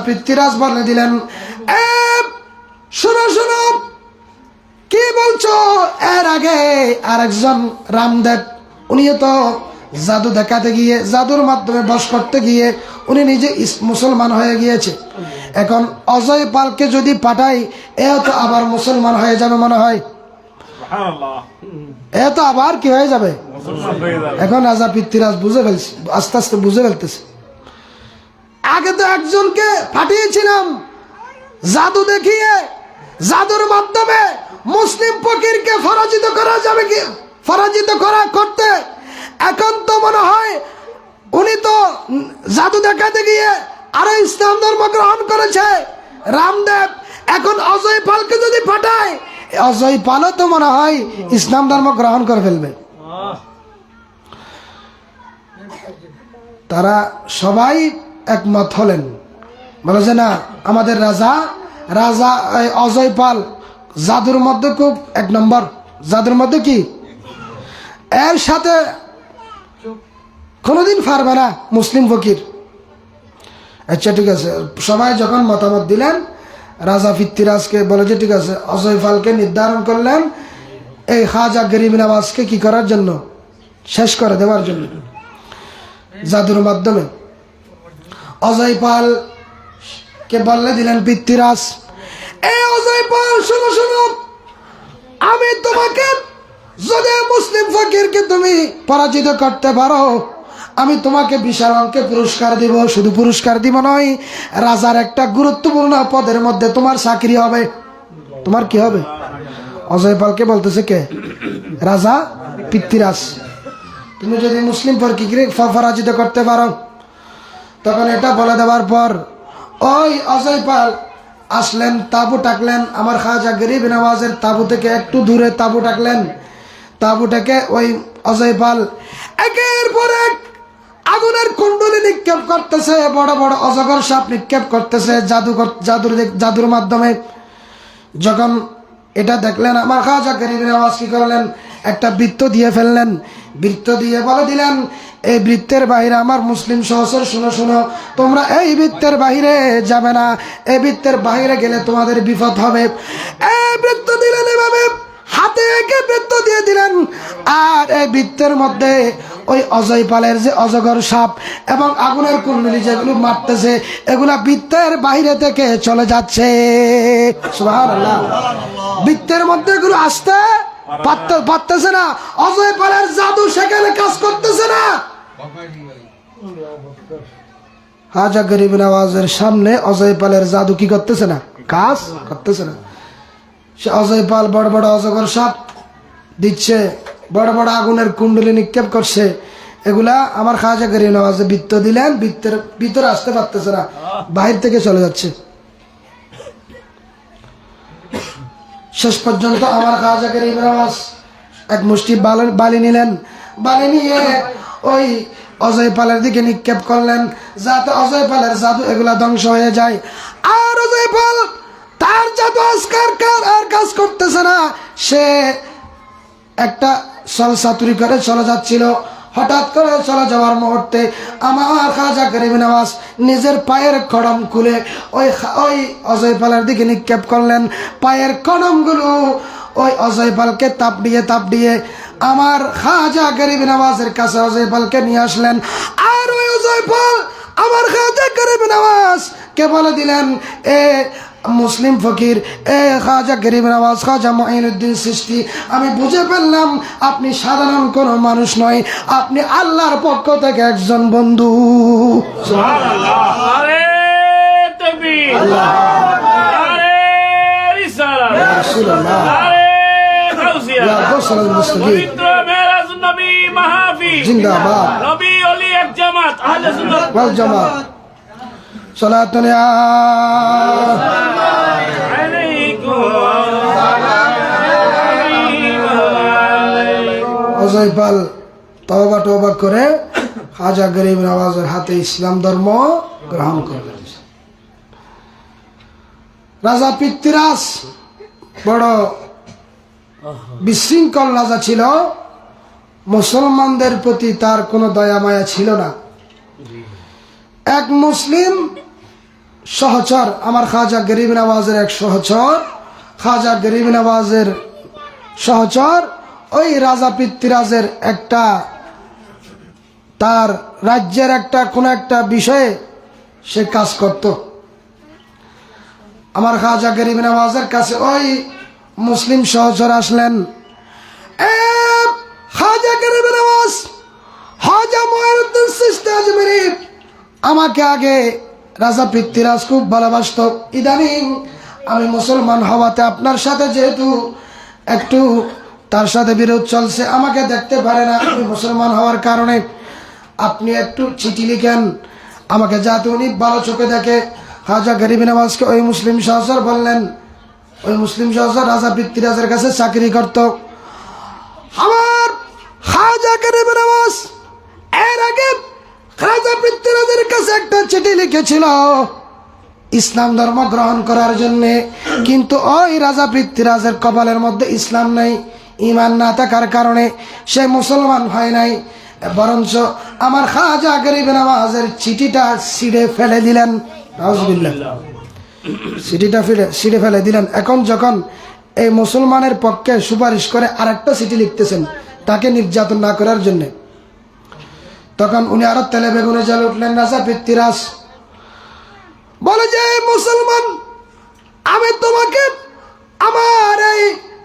পৃথ্বীরাজ বলে দিলেন, শোনো শোনো, কি বলছো? এর আগে আরেকজন রামদেব, উনিও তো জাদু দেখাতে গিয়ে, জাদুর মাধ্যমে বশ করতে গিয়ে উনি নিজে মুসলমান হয়ে গিয়েছে। এখন অজয় পালকে যদি পাঠাই, এও তো আবার মুসলমান হয়ে যাবে মনে হয়, এ তো আবার কি হয়ে যাবে। এখন রাজা পৃথ্বীরাজ বুঝে ফেলছে, আস্তে আস্তে বুঝে ফেলতেছে, আগে তো একজনকে পাঠিয়েছিলাম জাদু দেখিয়ে, জাদুর মাধ্যমে মুসলিম ফকিরকে পরাজিত করা যাবে, কি পরাজিত করতে। এখন তো মনে হয় উনি তো জাদু দেখাতে গিয়ে আরো ইসলাম ধর্ম গ্রহণ করেছে রামদেব। এখন অজয় পালকে যদি পাঠায়, অজয় পালও তো মনে হয় ইসলাম ধর্ম গ্রহণ করে ফেলবে। তারা সবাই একমত হলেন, বলে যে না, আমাদের রাজা অজয় পাল জাদুর মধ্যে খুব এক নম্বর, জাদুর মধ্যে কি। এর সাথে কোনোদিন পারবে না মুসলিম ফকির। আচ্ছা ঠিক আছে, সবাই যখন মতামত দিলেন, রাজা পৃথ্বীরাজকে বলে যে ঠিক আছে, অজয় পালকে নির্ধারণ করলেন এই খাজা গরিব নওয়াজকে কি করার জন্য, শেষ করে দেওয়ার জন্য জাদুর মাধ্যমে। অজয় পাল কে বললে দিলেন পৃথ্বীরাজ, এ অজয় পাল শোনো শোনো, আমি তোমাকে যদি মুসলিম ফকিরকে তুমি পরাজিত করতে পারো, আমি তোমাকে বিশাল অঙ্কে পুরস্কার দিব। শুধু পুরস্কার দিব নয়, রাজার একটা গুরুত্বপূর্ণ পদের মধ্যে তোমার চাকরি হবে। তোমার কি হবে? অজয় পালকে বলতেছে কে? রাজা পৃথ্বীরাজ। তুমি যদি মুসলিম ফকিরকে পরাজিত করতে পারো, তখন এটা বলে দেওয়ার পর ওই অজয় পাল আসলেন, তাবু টাকলেন, আমার খাজা গরিব নওয়াজের তাবু থেকে একটু দূরে তাবু টাকলেন। তাবুটাকে ওই অজয় পাল একের পর এক আগুনের কুণ্ডলী নিক্ষেপ করতেছে, বড় বড় অজগর সাপ নিক্ষেপ করতেছে জাদুর মাধ্যমে। যখন এটা দেখলেন, আমার খাজা গরিব নওয়াজ কি করলেন, একটা বৃত্ত দিয়ে ফেললেন। বৃত্ত দিয়ে বলে দিলেন, এই বৃত্তের বাইরে আমার মুসলিম সহচর শুনো শুনো, তোমরা এই বৃত্তের বাইরে যাবে না, এই বৃত্তের বাইরে গেলে তোমাদের বিপদ হবে। এই বৃত্ত দিলেন, এভাবে হাতে একে বৃত্ত দিয়ে দিলেন, আর এই বৃত্তের মধ্যে ওই অজয় পালের যে অজগর সাপ এবং আগুনের কুণ্ডলী যেগুলো মারতেছে, এগুলা বৃত্তের বাইরে থেকে চলে যাচ্ছে। সুবহানাল্লাহ। বৃত্তের মধ্যে এগুলো আসতে পারতেছে না, অজয় পালের জাদু সেখানে কাজ করতেছে না। খাজা গরিব নওয়াজের সামনে অজয় পালের জাদু কি করতেছে না, কাজ করতেছে না। সে অজয় পাল বড় বড় অজগর সাপ দিচ্ছে, বড় বড় আগুনের কুণ্ডলী নিক্ষেপ করছে, এগুলা আমার খাজা গরিব নওয়াজে বৃত্ত দিলেন, বৃত্তের ভিতরে আসতে পারতেছে না, বাহির থেকে চলে যাচ্ছে। শেষ পর্যন্ত আমার খাজা গরিব নওয়াজ এক মুষ্টি বালি নিলেন, বালি নিয়ে ওই অজয় পালের দিকে নিক্ষেপ করলেন, যাতে অজয় পালের জাদু এগুলা ধ্বংস হয়ে যায়। আর অজয় পাল তার জাদু আজকার আর কাজ করতেছে না। সে একটা সলসাতুরি করে চলে যাচ্ছিল, হঠাৎ করে চলে যাওয়ার মুহূর্তে আমার খাজা গরিব নওয়াজ নিজের পায়ের কড়ম খুলে ওই অজয় পালের দিকে নিক্ষেপ করলেন। পায়ের কড়মগুলো ওই অজয় পালকে তাপ দিয়ে আমার খাজা গরিব নওয়াজের কাছে অজয় পালকে নিয়ে আসলেন। আর ওই অজয় পাল আমার খাজা গরিব নওয়াজ কে বলে দিলেন, এ মুসলিম ফকির, এ খাজা গরিব নওয়াজ, খাজা মুঈনুদ্দিন চিশতি, আমি বুঝে ফেললাম আপনি সাধারণ কোনো মানুষ নয়, আপনি আল্লাহর পক্ষ থেকে একজন বন্ধু। সুবহানাল্লাহ। নারে তাকবীর, নারে রিসালাত, নারে গাউসিয়া, পবিত্র মেরাজ নবী মাহফিল জিন্দাবাদ, নবী ওলি এক জামাত আহলে সুন্নাত ওয়াল জামাত। সালাতুন অজয় পাল তওবা করে খাজা গরিব নওয়াজের হাতে ইসলাম ধর্ম গ্রহণ করলেন। রাজা পৃথ্বীরাজ বড় বিশৃঙ্খল রাজা ছিল, মুসলমানদের প্রতি তার কোনো দয়া মায়া ছিল না। এক মুসলিম সহচর, আমার খাজা গরিব নওয়াজের এক সহচর, খাজা গরিব নওয়াজের সহচর ওই রাজা পৃথ্বীরাজের একটা, তার রাজ্যের একটা কোন একটা বিষয়ে সে কাজ করত। আমার খাজা গরিব নওয়াজের কাছে ওই মুসলিম সহচর আসলেন, এ খাজা গরিব নওয়াজ, খাজা মুঈনুদ্দিন চিশতি আজমিরি আমাকে আগে রাজা পৃথ্বীরাজ খুব ভালোবাসত, ইদানিং আমি মুসলমান হওয়াতে আপনার সাথে যেহেতু একটু তার সাথে বিরোধ চলছে, আমাকে দেখতে পারে না, আমি মুসলমান হওয়ার কারণে আপনি একটু চিঠি লিখেন আমাকে, যাতে উনি ভালো চোখে দেখে। খাজা গরিব নওয়াজকে ওই মুসলিম সহচর বললেন, ওই মুসলিম সহচর রাজা পৃথ্বীরাজের কাছে চাকরি করত। আমার খাজা গরিব নওয়াজ এর আগে রাজা পৃথ্বীরাজের কাছে একটা চিঠি লিখেছিল ইসলাম ধর্ম গ্রহণ করার জন্য, কিন্তু ওই রাজা পৃথ্বীরাজের কপালের মধ্যে ইসলাম নেই, ঈমান না থাকার কারণে সে মুসলমান হয় নাই। বরঞ্চ আমার খাজা গরিব নওয়াজের চিঠিটা ছিঁড়ে ফেলে দিলেন। নাউজুবিল্লাহ, চিঠিটা ছিঁড়ে ফেলে দিলেন। এখন যখন এই মুসলমানের পক্ষে সুপারিশ করে আরেকটা চিঠি লিখতেছেন তাকে নির্যাতন না করার জন্য, তখন উনি আরো তেলে বেগুনে জ্বালে উঠলেন। রাজা পৃথ্বীরাজ বলে যে মুসলমান, আমি তোমাকে আমার এই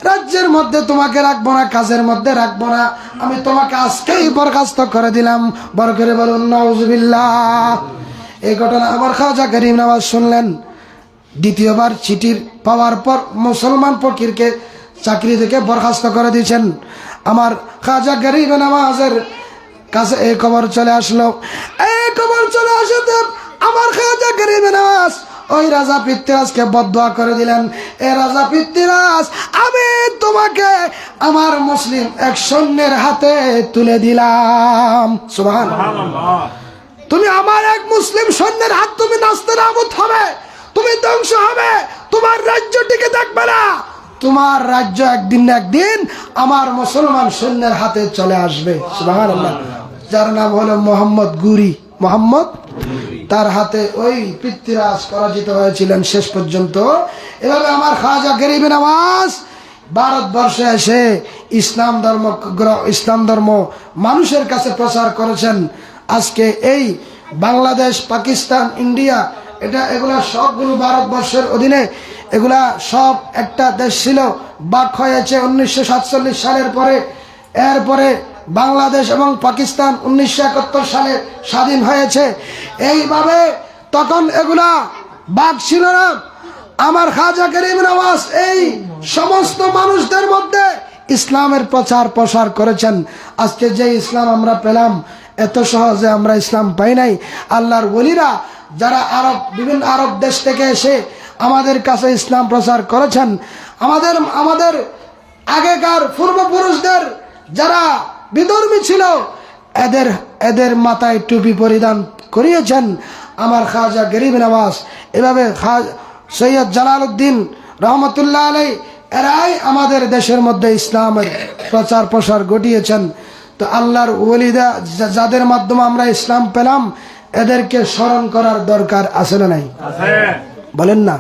রাজ্যের মধ্যে তোমাকে রাখবো না, কাজের মধ্যে রাখবো না, আমি তোমাকে আজকেই বরখাস্ত করে দিলাম। বড় করে বলুন নাউজুবিল্লাহ। এই ঘটনা আমার খাজা গরিব নওয়াজ শুনলেন। দ্বিতীয়বার চিঠি পাওয়ার পর মুসলমান ফকিরকে চাকরি থেকে বরখাস্ত করে দিয়েছেন। আমার খাজা গরিব নওয়াজের কাছে এই খবর চলে আসলো। এই খবর চলে আসাতে আমার খাজা গরিব নওয়াজ ওই রাজা পৃথ্বীরাজকে বদদোয়া করে দিলেন, এ রাজা পৃথ্বীরাজ, আমি তোমাকে আমার মুসলিম এক সৈন্যের হাতে তুলে দিলাম। সুবহানাল্লাহ। তুমি আমার এক মুসলিম সৈন্যের হাত, তুমি নাস্তে নাবুদ হবে, তুমি ধ্বংস হবে, তোমার রাজ্য টিকে থাকবে না, তোমার রাজ্য একদিন না একদিন আমার মুসলমান সৈন্যের হাতে চলে আসবে। সুবহানাল্লাহ। যার নাম হলো মোহাম্মদ গুরি, মোহাম্মদ, তার হাতে ওই পৃথ্বীরাজ পরাজিত হয়েছিলেন শেষ পর্যন্ত। এভাবে আমার খাজা গরিব নওয়াজ ভারতবর্ষে এসে ইসলাম ধর্ম মানুষের কাছে প্রচার করেছেন। আজকে এই বাংলাদেশ, পাকিস্তান, ইন্ডিয়া, এগুলা সবগুলো ভারতবর্ষের অধীনে, এগুলা সব একটা দেশ ছিল, ভাগ হয়েছে 1947 সালের পরে। এরপরে বাংলাদেশ এবং পাকিস্তান 1971 সালে স্বাধীন হয়েছে। এইভাবে তখন এগুলা ভাগ ছিল না। আমার খাজা গরিব নওয়াজ এই সমস্ত মানুষদের মধ্যে ইসলামের প্রচার প্রসার করেছেন। আজকে যে ইসলাম আমরা পেলাম, এত সহজে আমরা ইসলাম পাই নাই। আল্লাহর ওলিরা যারা বিভিন্ন আরব দেশ থেকে এসে আমাদের কাছে ইসলাম প্রচার করেছেন, আমাদের আগেকার পূর্বপুরুষদের যারা বিধর্মী ছিল, এদের মাথায় টুপি পরিধান করিয়েছেন আমার খাজা গরিব নওয়াজ। এভাবে সৈয়দ জালালউদ্দিন রহমতুল্লাহ আলাই, এরাই আমাদের দেশের মধ্যে ইসলামের প্রচার প্রসার ঘটিয়েছেন। তো আল্লাহর ওলিরা যাদের মাধ্যমে আমরা ইসলাম পেলাম, এদেরকে স্মরণ করার দরকার আছে না নাই? বলেন না।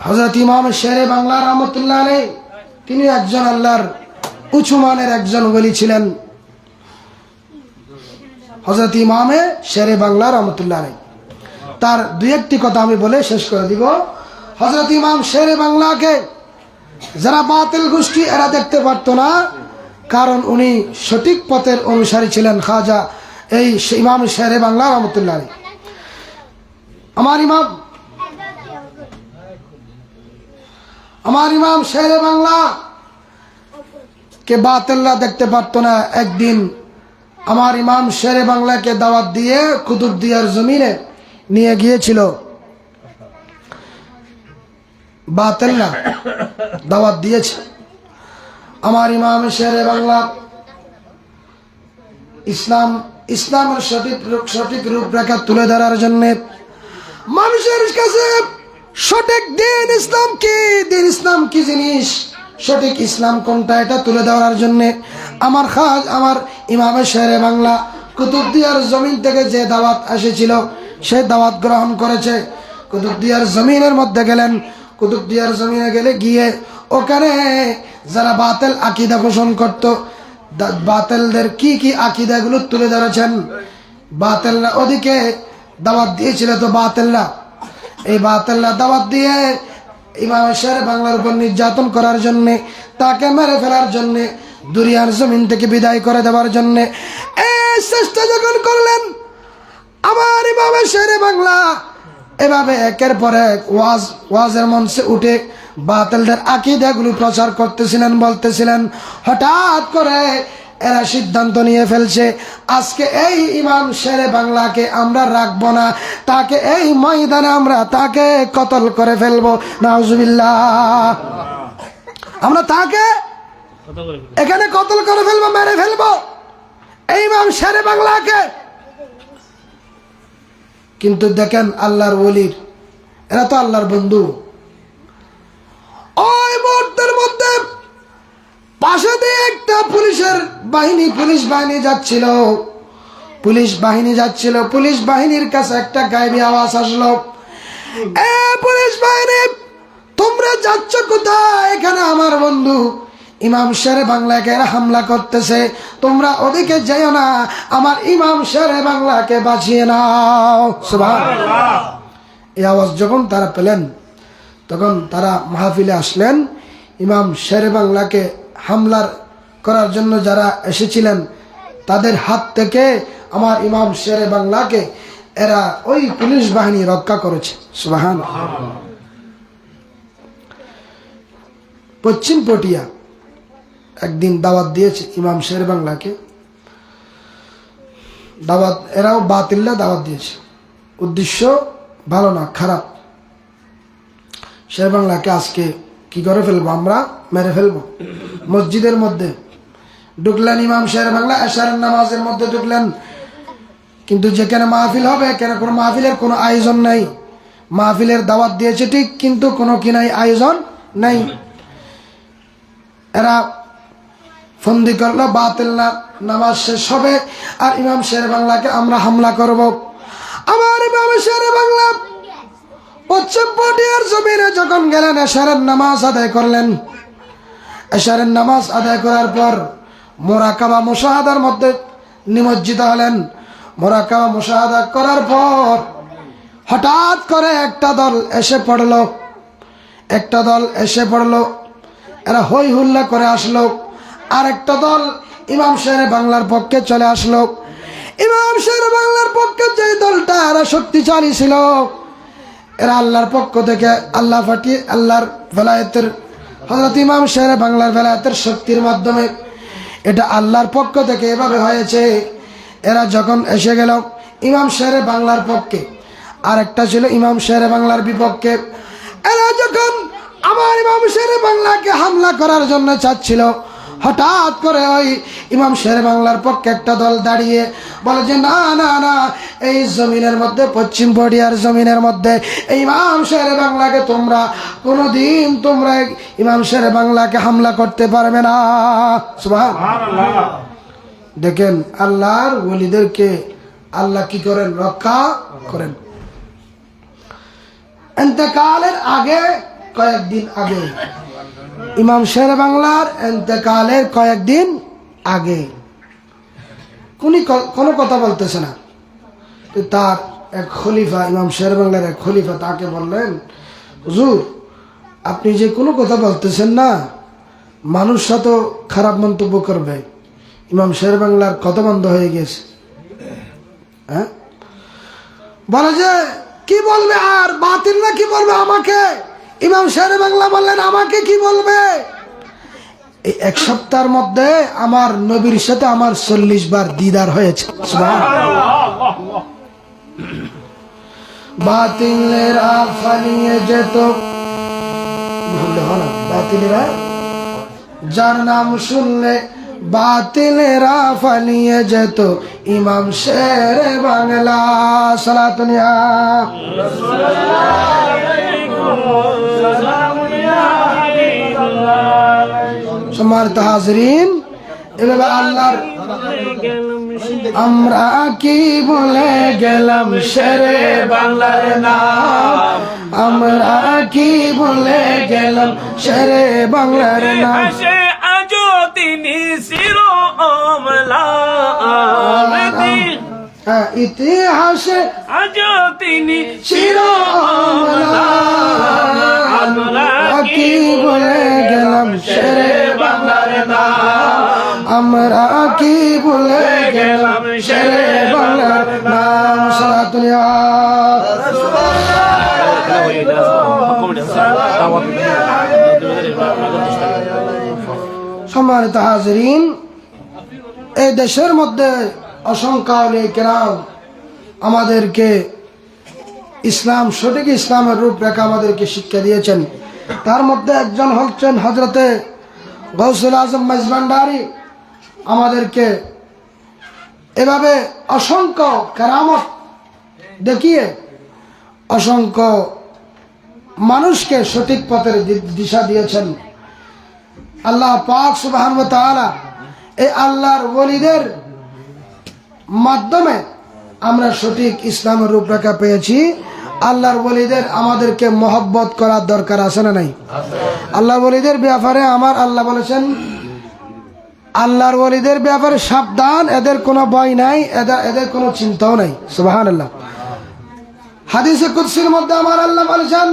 হযরত ইমাম শেরে বাংলা রহমতুল্লাহ আলাই, তিনি একজন আল্লাহর উঁচু মানের একজন ওলি ছিলেন। হযরত ইমামে শেরে বাংলা রহমতুল্লাহ আলাই, তার দুই একটি কথা আমি বলে শেষ করে দিব। হযরত ইমাম শেরে বাংলাকে যারা বাতিল গোষ্ঠী, এরা দেখতে পারতো না, কারণ উনি সঠিক পথের অনুসারী ছিলেন। খাজা এই ইমাম শেরে বাংলা রহমতুল্লাহ আলাই, আমার ইমাম শেরে বাংলা কে বাতিলরা দেখতে পারতো না। একদিন আমার ইমাম শেরে বাংলাকে দাওয়াত দিয়ে কুতুবদিয়ার জমিনে নিয়ে গিয়েছিল। বাতিলরা দাওয়াত দিয়েছে আমার ইমাম শেরে বাংলা ইসলামের সঠিক রূপরেখা তুলে ধরার জন্য, মানুষের কাছে সঠিক দিন ইসলাম কি জিনিস, সঠিক ইসলাম কোনটা, এটা তুলে ধরার জন্য আমার ইমামে শেরে বাংলা কুতুবদিয়ার জমিন থেকে যে দাওয়াত এসেছিল, সে দাওয়াত গ্রহণ করেছে। কুতুবদিয়ার জমিনের মধ্যে গেলেন। কুতুবদিয়ার জমিনে গিয়ে ওখানে যারা বাতিল আকীদা পোষণ করত, বাতিলদের কি কি আকীদাগুলো তুলে ধরেছেন। বাতিলরা ওদিকে দাওয়াত দিয়েছিল, তো বাতিলরা দাওয়াত দিয়ে ইমাম শেরে বাংলার উপর নির্যাতন করার জন্যে, তাকে মেরে ফেলার জন্যে, দুনিয়ার জমিন থেকে বিদায় করে দেওয়ার জন্যে এই চেষ্টা যখন করলেন, আমার ইমাম শেরে বাংলা এভাবে একের পর এক ওয়াজের মঞ্চে উঠে বাতিলদের আকীদাগুলো প্রচার করতেছিলেন, বলতেছিলেন। হঠাৎ করে এরা সিদ্ধান্ত নিয়ে ফেলছে, আজকে এই ইমাম শেরে বাংলাকে আমরা রাখবো না, তাকে এই ময়দানে আমরা তাকে কতল করে ফেলবো। নাউজুবিল্লাহ। আমরা তাকে এখানে কতল করে ফেলবো, মেরে ফেলবো এই ইমাম শেরে বাংলাকে। কিন্তু দেখেন আল্লাহর ওলির, এরা তো আল্লাহর বন্ধু, ওই মুহূর্তের মধ্যে পাশে দিয়ে একটা পুলিশ বাহিনী, পুলিশ বাহিনী যাচ্ছিল, পুলিশ বাহিনীর কাছে একটা গায়েবী আওয়াজ আসলো, এ পুলিশ বাহিনী, তোমরা যাচ্ছ কোথায়? এখানে আমার বন্ধু ইমাম শেরে বাংলাকে হামলা করতেছে, তোমরা ওদিকে যেও না, আমার ইমাম শেরে বাংলাকে বাঁচিয়ে নাও। সুবহানাল্লাহ। এই আওয়াজ যখন তারা পেলেন, তখন তারা মাহফিলে আসলেন। ইমাম শেরে বাংলাকে হামলার করার জন্য যারা এসেছিলেন, তাদের হাত থেকে আমার ইমাম শেরে বাংলাকে এরা ওই পুলিশ বাহিনী রক্ষা করেছে। সুবহানাল্লাহ। পশ্চিম পটিয়া একদিন দাওয়াত দিয়েছে ইমাম শের বাংলাকে, দাওয়াত, এরাও বাতিল্লা দাওয়াত দিয়েছে, উদ্দেশ্য ভালো না, খারাপ। শের বাংলাকে আজকে কি করে ফেলবো, আমরা মেরে ফেলবো। মসজিদের মধ্যে ঢুকলেন ইমাম শের বাংলা, এশারের নামাজের মধ্যে ঢুকলেন, কিন্তু যেখানে মাহফিল হবে, এখানে কোনো মাহফিলের কোনো আয়োজন নাই। মাহফিলের দাওয়াত দিয়েছে ঠিক, কিন্তু কোনো কি নাই, আয়োজন নাই। এরা ফন্দি করলো, বাতিল না, নামাজ শেষ হবে আর ইমাম শের বাংলাকে আমরা হামলা করব। আমার ইমাম শের বাংলা পশ্চিম পটিয়ার জমিনে যখন গেলেন, এশারের নামাজ আদায় করলেন। এশারের নামাজ আদায় করার পর মোরাকাবা মুশাহাদার মধ্যে নিমজ্জিত হলেন। মোরাকাবা মুশাহাদা করার পর হঠাৎ করে একটা দল এসে পড়লো, এরা হই হুল্লা করে আসলো। আর একটা দল ইমাম শেরে বাংলার পক্ষে চলে আসলো। ইমাম শেরে বাংলার পক্ষে যে দলটা এরা শক্তিশালী ছিল, এরা আল্লাহর পক্ষ থেকে আল্লাহ ফাটিয়ে, আল্লাহর ভেলায়েতের, হযরত ইমাম শেরে বাংলার ভেলায়েতের শক্তির মাধ্যমে এটা আল্লাহর পক্ষ থেকে এভাবে হয়েছে। এরা যখন এসে গেল ইমাম শেরে বাংলার পক্ষে, আর একটা ছিল ইমাম শেরে বাংলার বিপক্ষে। এরা যখন আমার ইমাম শেরে বাংলাকে হামলা করার জন্য চাচ্ছিল, হঠাৎ করে ওই ইমাম শেরে বাংলার পক্ষে একটা দল দাঁড়িয়ে বলে যে না না না, এই জমিনের মধ্যে, পশ্চিম পটিয়ার জমিনের মধ্যে এই ইমাম শেরে বাংলাকে তোমরা কোনোদিন, তোমরা ইমাম শেরে বাংলাকে হামলা করতে পারবে না। সুবহানাল্লাহ। দেখেন আল্লাহর ওলিদেরকে আল্লাহ কি করেন, রক্ষা করেন। ইন্তেকালের আগে, কয়েকদিন আগে, ইমাম শেরে বাংলার ইন্তেকালের কয়েকদিন আগে কোনো কথা বলতেছে না। তার এক খলিফা, ইমাম শেরে বাংলার এক খলিফা তাকে বললেন, হুজুর আপনি যে কোনো কথা বলতেছেন না, মানুষ তো খারাপ মন্তব্য করবে। ইমাম শেরে বাংলার কথা বন্ধ হয়ে গেছে। হ্যাঁ, বলে যে কি বলবে, আর বাতিল না কি বলবে আমাকে? ইমাম শেরে বাংলা বললেন, আমাকে কি বলবে? এই এক সপ্তাহের মধ্যে আমার নবীর সাথে আমার 40 বার দিদার হয়েছে। বাতিলেরা ফালিয়ে যেত, বাতিলেরা যার নাম শুনলে বাতিলেরা ফালিয়ে যেত, ইমাম শেরে বাংলা। সালাতুনিয়া সম্মানিত হাজরিন, এভাবে আল্লাহর, আমরা কি বলে গেলাম শেরে বাংলার নাম, আমরা কি বলে গেলাম শেরে বাংলার নাম। আজও তিনি চির ইতিহাসে আজও তিনি চির আমরা কি বলে গেলাম শেরে বাংলার নাম, আমরা কি বলে গেলাম শেরে বাংলার নাম। সালাতুনিয়া সম্মানিত হাজরিন, এই দেশের মধ্যে অসংখ্য আউলিয়া কেরাম আমাদেরকে ইসলাম, সঠিক ইসলামের রূপরেখা আমাদেরকে শিক্ষা দিয়েছেন। তার মধ্যে একজন হচ্ছেন হযরতে গৌসুল আজম মাইজভান্ডারী। আমাদেরকে এভাবে অসংখ্য কেরামত দেখিয়ে অসংখ্য মানুষকে সঠিক পথের দিশা দিয়েছেন। আল্লাহ পাক সুবহানাহু ওয়া তাআলা এই আল্লাহর ওলিদের মাধ্যমে আমরা সঠিক ইসলামের রূপরেখা পেয়েছি। আল্লাহর ওলিদের আমাদেরকে মহব্বত করার দরকার আছে না নাই? আল্লাহর ওলিদের ব্যাপারে আমার আল্লাহ বলেছেন, আল্লাহর ওলিদের ব্যাপারে সাবধান, এদের কোনো ভয় নাই, এদের কোনো চিন্তাও নাই। সুবহানাল্লাহ। হাদিসে কুদসির মধ্যে আমার আল্লাহ বলেছেন,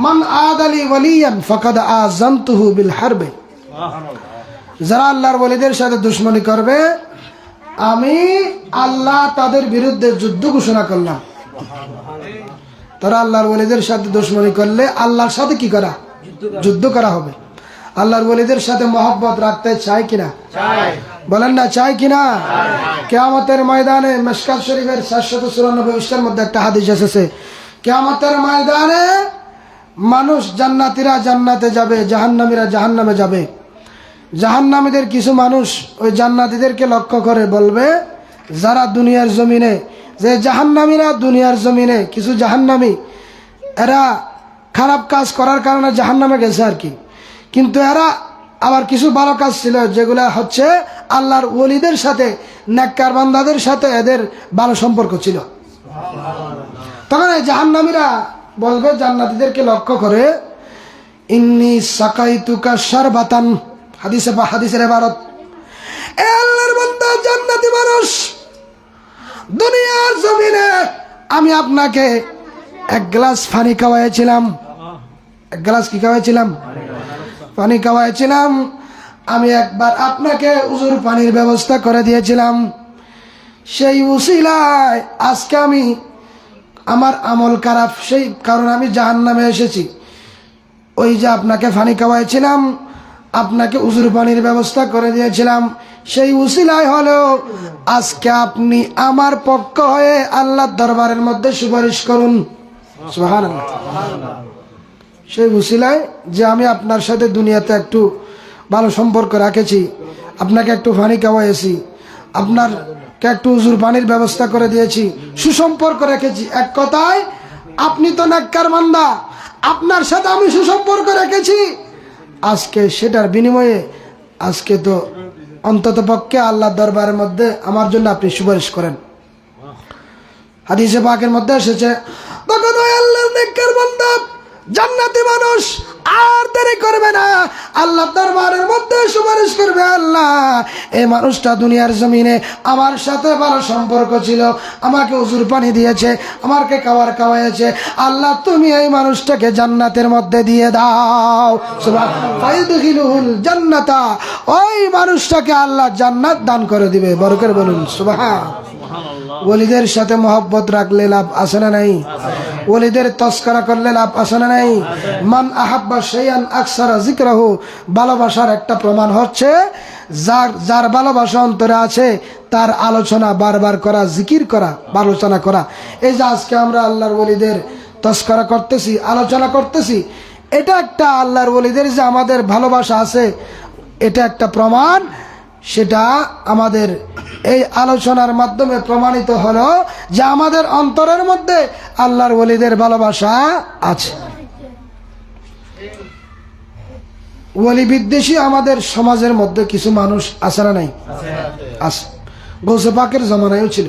মান আদালি ওয়ালিয়ান ফাকাদ আযানতুহু বিল হারবে। যারা আল্লাহর ওলিদের সাথে দুশমনী করবে, আমি আল্লাহ তাদের বিরুদ্ধে যুদ্ধ ঘোষণা করলাম। তারা আল্লাহর ওলিদের সাথে দুশমনী করলে আল্লাহর সাথে কি করা? যুদ্ধ করা হবে। আল্লাহর ওলিদের সাথে মহব্বত রাখতে চাই কিনা? বলেন না, চাই কিনা? কিয়ামতের ময়দানে মিশকাত শরীফের 794 পৃষ্ঠার মধ্যে একটা হাদিস এসেছে, কিয়ামতের ময়দানে মানুষ, জান্নাতীরা জান্নাতে যাবে, জাহান্নামীরা জাহান্নামে যাবে। জাহান্নামীদের কিছু মানুষ ওই জান্নাতীদেরকে লক্ষ্য করে বলবে, যারা দুনিয়ার জমিনে, যে জাহান্নামীরা দুনিয়ার জমিনে, কিছু জাহান্নামী এরা খারাপ কাজ করার কারণে জাহান্নামে গেছে আর কি, কিন্তু এরা আবার কিছু ভালো কাজ ছিল যেগুলা হচ্ছে আল্লাহর ওলিদের সাথে, নেককার বান্দাদের সাথে এদের ভালো সম্পর্ক ছিল। তখন এই জাহান্নামীরা বলবে জান্নাতীদেরকে লক্ষ্য করে, ইন্নী সাকাইতুকা শারবাতান, হাদিসের ইবারত, এ আল্লাহর বান্দা জান্নাতি মানুষ, দুনিয়ার জমিনে আমি আপনাকে এক গ্লাস পানি খাওয়াইছিলাম। এক গ্লাস কি খাওয়াইছিলাম? পানি খাওয়াইছিলাম। আমি একবার আপনাকে উজুর পানির ব্যবস্থা করে দিয়েছিলাম। সেই উসিলায় আজকে আমি, আমার আমল খারাপ, সেই কারণে আমি জাহান্নামে এসেছি। ওই যে আপনাকে পানি খাওয়াইছিলাম, আপনাকে উজুর পানির ব্যবস্থা করে দিয়েছিলাম, সেই উসিলায় হলেও আজকে আপনি আমার পক্ষ হয়ে আল্লাহর দরবারের মধ্যে সুপারিশ করুন। সুবহানাল্লাহ। সেই উসিলায় যে আমি আপনার সাথে দুনিয়াতে একটু ভালো সম্পর্ক রাখেছি, আপনাকে একটু পানি খাওয়াইছি, আপনারকে একটু উজুর পানির ব্যবস্থা করে দিয়েছি, সুসম্পর্ক রেখেছি। এক কথায় আপনি তো নেককার বান্দা, আপনার সাথে আমি সুসম্পর্ক রেখেছি, আজকে সেটার বিনিময়ে আজকে তো অন্তত পক্ষে আল্লাহর দরবারের মধ্যে আমার জন্য আপনি সুপারিশ করেন। হাদিসে পাকের মধ্যে এসেছে, তখন ওই আল্লাহর নেককার বান্দা জান্নাতি মানুষ আর দেরি করবে না, আল্লাহর দরবারের মধ্যে সুপারিশ করবে, আল্লাহ এই মানুষটা দুনিয়ার জমিনে আমার সাথে ভালো সম্পর্ক ছিল, আমাকে উজুর পানি দিয়েছে, আমাকে খাবার খাওয়াইছে, আল্লাহ তুমি এই মানুষটাকে জান্নাতের মধ্যে দিয়ে দাও। ফায়দখিলুল জান্নাতা, ওই মানুষটাকে আল্লাহ জান্নাত দান করে দিবে। বরকত বলুন সুবহান। ওলিদের সাথে মহব্বত রাখলে লাভ আছে না নাই? ওলিদের তস্করা করলে লাভ আছে না নাই? মান আহাব্বা শাইআন আকসারা যিকরাহু, ভালোবাসার একটা প্রমাণ হচ্ছে যার ভালোবাসা অন্তরে আছে তার আলোচনা বারবার করা, জিকির করা, আলোচনা করা। এই যে আজকে আমরা আল্লাহর ওলিদের তস্করা করতেছি, আলোচনা করতেছি, এটা একটা আল্লাহর ওলিদের যে আমাদের ভালোবাসা আছে, এটা একটা প্রমাণ। সেটা আমাদের এই আলোচনার মাধ্যমে প্রমাণিত হলো যে আমাদের অন্তরের মধ্যে আল্লাহর ওলিদের ভালোবাসা আছে। ওলি বিদ্বেষী আমাদের সমাজের মধ্যে কিছু মানুষ আছে না নাই? আছে। গৌসে পাকের জমানায়ও ছিল,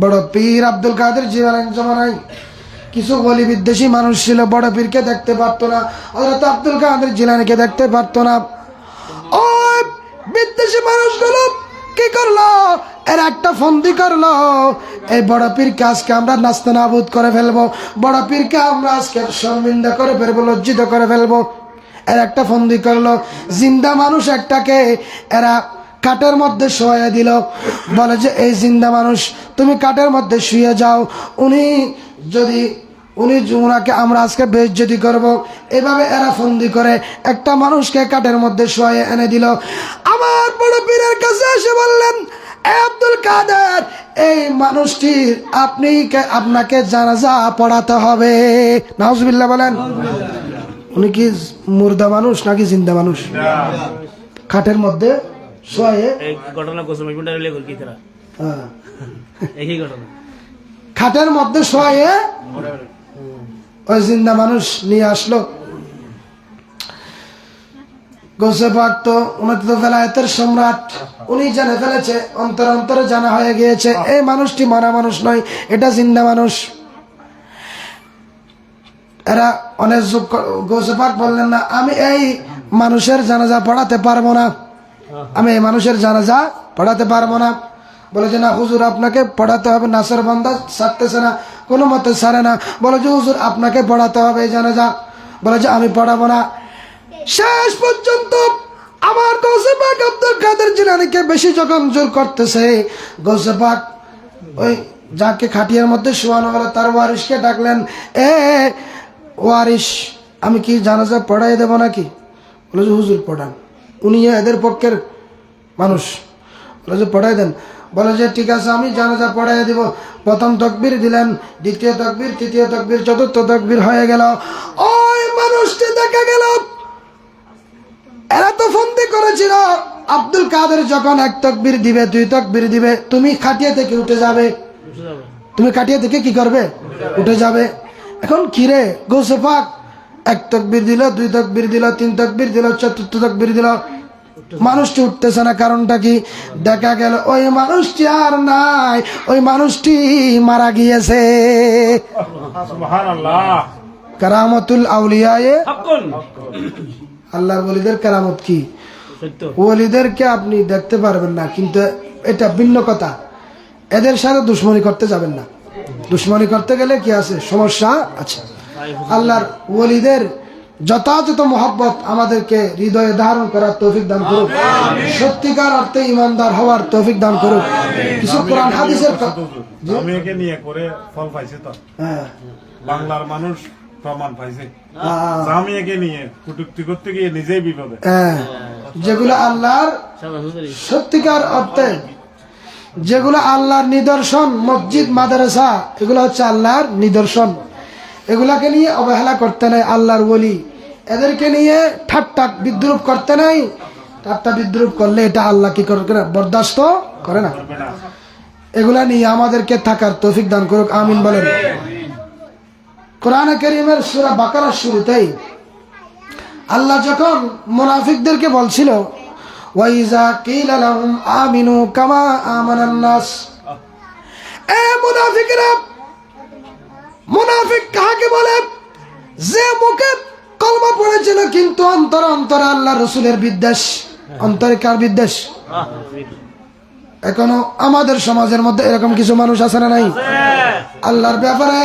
বড় পীর আব্দুল কাদের জিলানীর জমানায় কিছু ওলি বিদ্বেষী মানুষ ছিল। বড় পীরকে দেখতে পারতো না, হযরত আব্দুল কাদের জিলানীকে দেখতে পারতো না। ওই বিদ্বেষী মানুষগুলো কি করলো? এর একটা ফন্দি করলো, এই বড় পীরকে আজকে আমরা নাস্তানাবুদ করে ফেলবো, বড় পীরকে আমরা আজকে শর্মিন্দা করে ফেলবো, লজ্জিত করে ফেলবো। এর একটা ফন্দি করলো, জিন্দা মানুষ একটাকে এরা কাঠের মধ্যে শোয়া দিল, বলে যে এই জিন্দা মানুষ তুমি কাঠের মধ্যে শুয়ে যাও, উনাকে আমরা আজকে বেইজ্জতি করব। এভাবে এরা ফন্দি করে একটা মানুষকে কাঠের মধ্যে শোয়ে এনে দিল। আমার বড় পীরের কাছে এসে বললেন, আব্দুল কাদের, এই মানুষটির আপনাকে জানাজা পড়াতে হবে। নাউজুবিল্লাহ বলেন। উনি কি মুর্দা মানুষ নাকি জিন্দা মানুষ? খাটের মধ্যে শোয়ে, খাটের মধ্যে শোয়ে ওই জিন্দা মানুষ নিয়ে আসলো। গৌসে পাক তো উনি তো বেলায়েতের সম্রাট, উনি জেনে ফেলেছে, অন্তরে অন্তরে জানা হয়ে গিয়েছে এই মানুষটি মরা মানুষ নয়, এটা জিন্দা মানুষ। এরা অনেক যুগ গৌসে পাক বললেন না, আমি এই মানুষের জানাজা পড়াতে পারবো না, আমি এই মানুষের জানাজা পড়াতে পারবো না। বলে যে না হুজুর আপনাকে পড়াতে হবে, নাসের বান্দা ছাড়তেছে না, কোনো মতে ছাড়ে না। বলে যে হুজুর আপনাকে পড়াতে হবে এই জানাজা। বলে যে আমি পড়াবো না। শেষ পর্যন্ত আমার গৌসে পাক আব্দুল কাদের জিলানীকে বেশি যখন জোর করতেছে, গৌসে পাক ওই যাকে খাটিয়ার মধ্যে শোয়ানো হলো তার ওয়ারিশকে ডাকলেন, এ ওয়ারিশ আমি কি জানাজা পড়াই দেব নাকি? বলে যে হুজুর পড়ান, উনি এদের পক্ষের মানুষ। বলে যে পড়াই দেন। বলে যে ঠিক আছে আমি জানাজা পড়াই দিব। প্রথম তাকবীর দিলেন, দ্বিতীয় তাকবীর, তৃতীয় তাকবীর, চতুর্থ তাকবীর হয়ে গেল। ওই মানুষটি দেখা গেল, এরা তো ফন্দি করেছিল আব্দুল কাদের যখন এক তাকবীর দিবে, দুই তাকবীর দিবে, তুমি খাটিয়া থেকে উঠে যাবে, তুমি খাটিয়া থেকে কি করবে? উঠে যাবে। এখন কিরে গৌসে পাক এক তাকবীর দিল, দুই তাকবীর দিল, তিন তাকবীর দিল, চতুর্থ তাকবীর দিল, মানুষটি উঠতেছে না। কারণটা কি? দেখা গেল ওই মানুষটি আর নাই, ওই মানুষটি মারা গিয়েছে। সুবহানাল্লাহ। কারামতুল আউলিয়ায়ে হাক্কুন। আল্লাহর ওলিদের কারামত কি? সত্য। ওলিদেরকে আপনি দেখতে পারবেন না, কিন্তু এটা ভিন্ন কথা। এদের সাথে দুশ্মনী করতে যাবেন না। দুশ্মনী করতে গেলে কি আছে? সমস্যা আছে। আল্লাহর ওলিদের যথাযথ মহব্বত আমাদেরকে হৃদয়ে ধারণ করার তৌফিক দান করুক, সত্যিকার অর্থে ইমানদার হওয়ার তৌফিক দান করুক। কিছু কোরআন হাদিসের আমি একে নিয়ে করে ফল পাইছে তো, বাংলার মানুষ প্রমাণ পাইছে। আমি একে নিয়ে কটূক্তি করতে গিয়ে নিজেই বিপদে। যেগুলো আল্লাহর সত্যিকার অর্থে, যেগুলো আল্লাহর নিদর্শন, মসজিদ মাদ্রাসা, এগুলো হচ্ছে আল্লাহর নিদর্শন। এগুলাকে নিয়ে অবহেলা করতে নাই আল্লাহর ওলি। এদেরকে নিয়ে ঠাট্টা বিদ্রুপ করতে নাই। ঠাট্টা বিদ্রুপ করলে এটা আল্লাহ কি করে না? বরদাস্ত করে না। এগুলা নিয়ে আমাদেরকে থাকার তৌফিক দান করুক, আমিন বলেন। কোরআনে কারীমের সূরা বাকারার শুরুতেই আল্লাহ যখন মুনাফিকদেরকে বলছিল, ওয়াইজা কিলা লাহুম আমিনু কামা আমানান নাস, এ মুনাফিকরা, মুনাফিক কাকে বলে? যে মুখে কলমা পড়েছিল কিন্তু অন্তরে অন্তরে আল্লাহ রসুলের বিদ্বেষ। অন্তরে কার বিদ্বেষ? এখনো আমাদের সমাজের মধ্যে এরকম কিছু মানুষ আছে না নাই? আল্লাহর ব্যাপারে,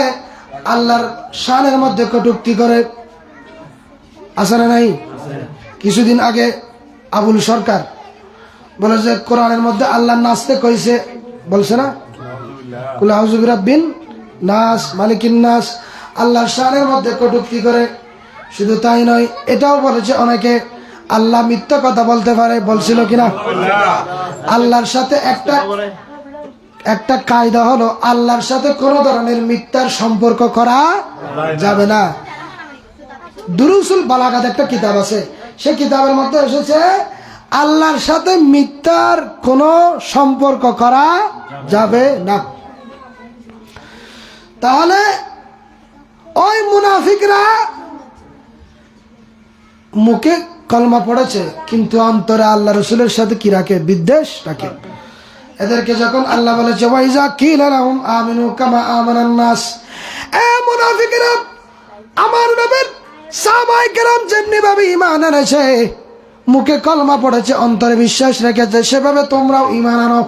আল্লাহর শানের মধ্যে কটূক্তি করে, আছে না নাই? কিছুদিন আগে আবুল সরকার বলে যে কোরআনের মধ্যে আল্লাহ নাচতে কইছে, বলছে না? কুল আউযু বিরাব্বিন নাস মালিকিন নাস। আল্লাহর শানের মধ্যে কটূক্তি করে। শুধু তাই নয়, এটাও বলেছে অনেকে আল্লাহ মিথ্যা কথা বলতে পারে। বলছিল কিনা? আল্লাহর সাথে একটা কায়দা হলো, আল্লাহর সাথে কোনো ধরনের মিথ্যার সম্পর্ক করা যাবে না। দুরুসুল বালাগাত একটা কিতাব আছে, সেই কিতাবের মধ্যে এসেছে আল্লাহর সাথে মিথ্যার কোনো সম্পর্ক করা যাবে না। তাহলে ওই মুনাফিকরা মুখে কলমা পড়েছে কিন্তু অন্তরে আল্লাহ রসুলের সাথে কি রাখে? বিদ্বেষ রাখে। এদেরকে যখন আল্লাহ বলেছে ওয়াইজা কিলা লাহুম আমিনু কামা আমানান নাস, এ মুনাফিকরা, আমার নবীর সাহাবায়ে কেরাম যেমনি ভাবে ঈমান এনেছে, মুখে কলমা পড়েছে, অন্তরে বিশ্বাস রেখেছে, সেভাবে তোমরাও ঈমান আনো।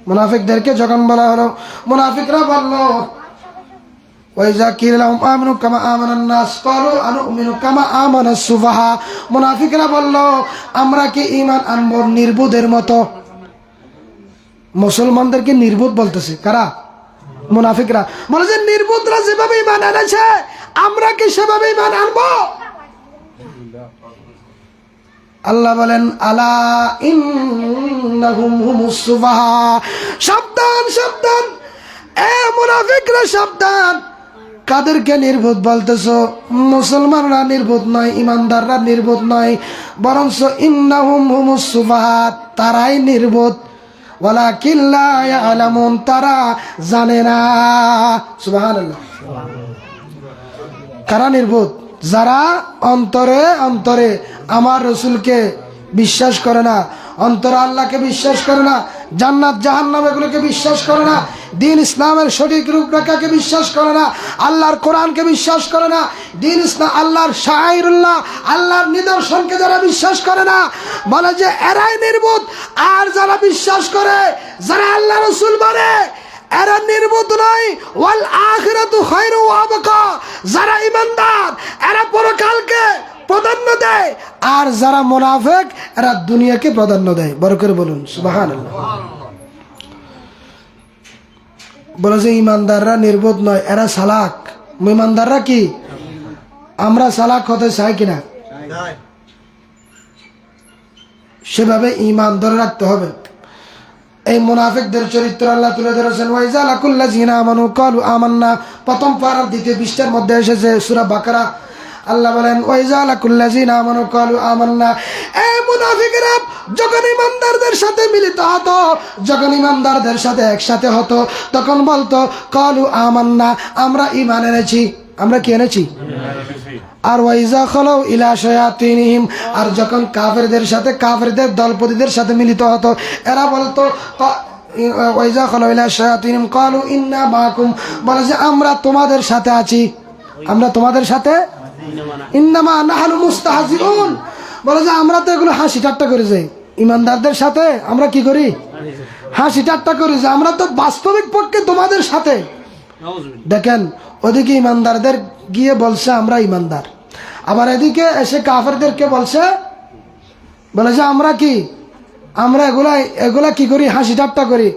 মুনাফিকদেরকে যখন বলা হলো, মুনাফিকরা বলল ওয়াইজা কিলা লাহুম আমিনু কামা আমানান নাস ক্বালু আনুমিনু কামা আমানাস সুফাহা। মুনাফিকরা বলল আমরা কি ঈমান আনবো নির্বুদের মতো? মুসলমানদেরকে নির্বুদ বলতেছে কারা? মুনাফিকরা। বলে যে নির্বুদরা যেভাবে ঈমান এনেছে আমরা কি সেভাবে ঈমান আনবো? আল্লাহ বলেন আলা ইন্নাহুম হুমুস সুফাহা, সাবধান সাবধান, এ মুনাফিকরা সাবধান। কাদেরকে নির্বোধ বলতেছো? মুসলমানরা নির্বোধ নয়, ইমানদাররা নির্বোধ নয়, বরঞ্চ ইন্নাহুম হুমুস সুফাহা, তারাই নির্বোধ। ওয়ালাকিন লা ইয়ালামুন, তারা জানে না। সুবহানাল্লাহ। কারা নির্বোধ? যারা অন্তরে অন্তরে আমার রসুলকে বিশ্বাস করে না, অন্তরে আল্লাহকে বিশ্বাস করে না, জান্নাত জাহান্নাম এগুলোকে বিশ্বাস করে না, দিন ইসলামের সঠিক রূপরেখাকে বিশ্বাস করে না, আল্লাহর কোরআনকে বিশ্বাস করে না, দিন ইসলাম আল্লাহর শাইরুল্লাহ আল্লাহর নিদর্শনকে যারা বিশ্বাস করে না, বলে যে এরাই নির্বোধ। আর যারা বিশ্বাস করে, যারা আল্লাহ রসুল মানে, এরা নির্বোধ নয়। ওয়াল আখিরাতু খায়রু ওয়া আবকা, যারা ঈমানদার এরা পরকালকে প্রাধান্য দেয়। আর যারা মুনাফিক এরা দুনিয়াকে প্রাধান্য দেয়। বড় করে বলুন সুবহানাল্লাহ। বলে যে ঈমানদাররা নির্বোধ নয়, এরা চালাক। ঈমানদাররা কি? আমরা চালাক হতে চাই কিনা? সেভাবে ঈমান ধরে রাখতে হবে। এই মুনাফিকদের চরিত্র আল্লাহ তুলে ধরেছেন। ওয়াইজা লাকুল্লাযিনা আমানু ক্বালু আমান্না, প্রথম পারার 2য় পৃষ্ঠার মধ্যে এসেছে সূরা বাকারা। আল্লাহ বলেন ওয়াইজা লাকুল্লাযিনা আমানু ক্বালু আমান্না, এই মুনাফিকরা যখন ইমানদারদের সাথে মিলিত হতো, যখন ইমানদারদের সাথে একসাথে হতো, তখন বলতো ক্বালু আমান্না, আমরা ঈমান এনেছি। আমরা কি এনেছি? আর ওয়াইজা খালাউ ইলা শায়াতিনহিম, আর যখন কাফেরদের সাথে, কাফেরদের দলপতিদের সাথে মিলিত হতো, এরা বলতো ওয়াইজা খালাউ ইলা শায়াতিনহিম ক্বালু ইন্না মাআকুম, বলে যে আমরা তোমাদের সাথে আছি, আমরা তোমাদের সাথে। ইন্নামা নাহনু মুস্তাহজিউন, বলে যে আমরা তো এগুলো হাসি ঠাট্টা করে যাই। ইমানদারদের সাথে আমরা কি করি? হাসি ঠাট্টা করে যাই, আমরা তো বাস্তবিক পক্ষে তোমাদের সাথে। দেখেন, ওদিকে ইমানদারদের গিয়ে বলছে আমরা ইমানদার, আবার এদিকে এসে কাফেরদেরকে বলছে, বলে যে আমরা কি, আমরা এগুলা কি করি? হাসি ঠাট্টা করি,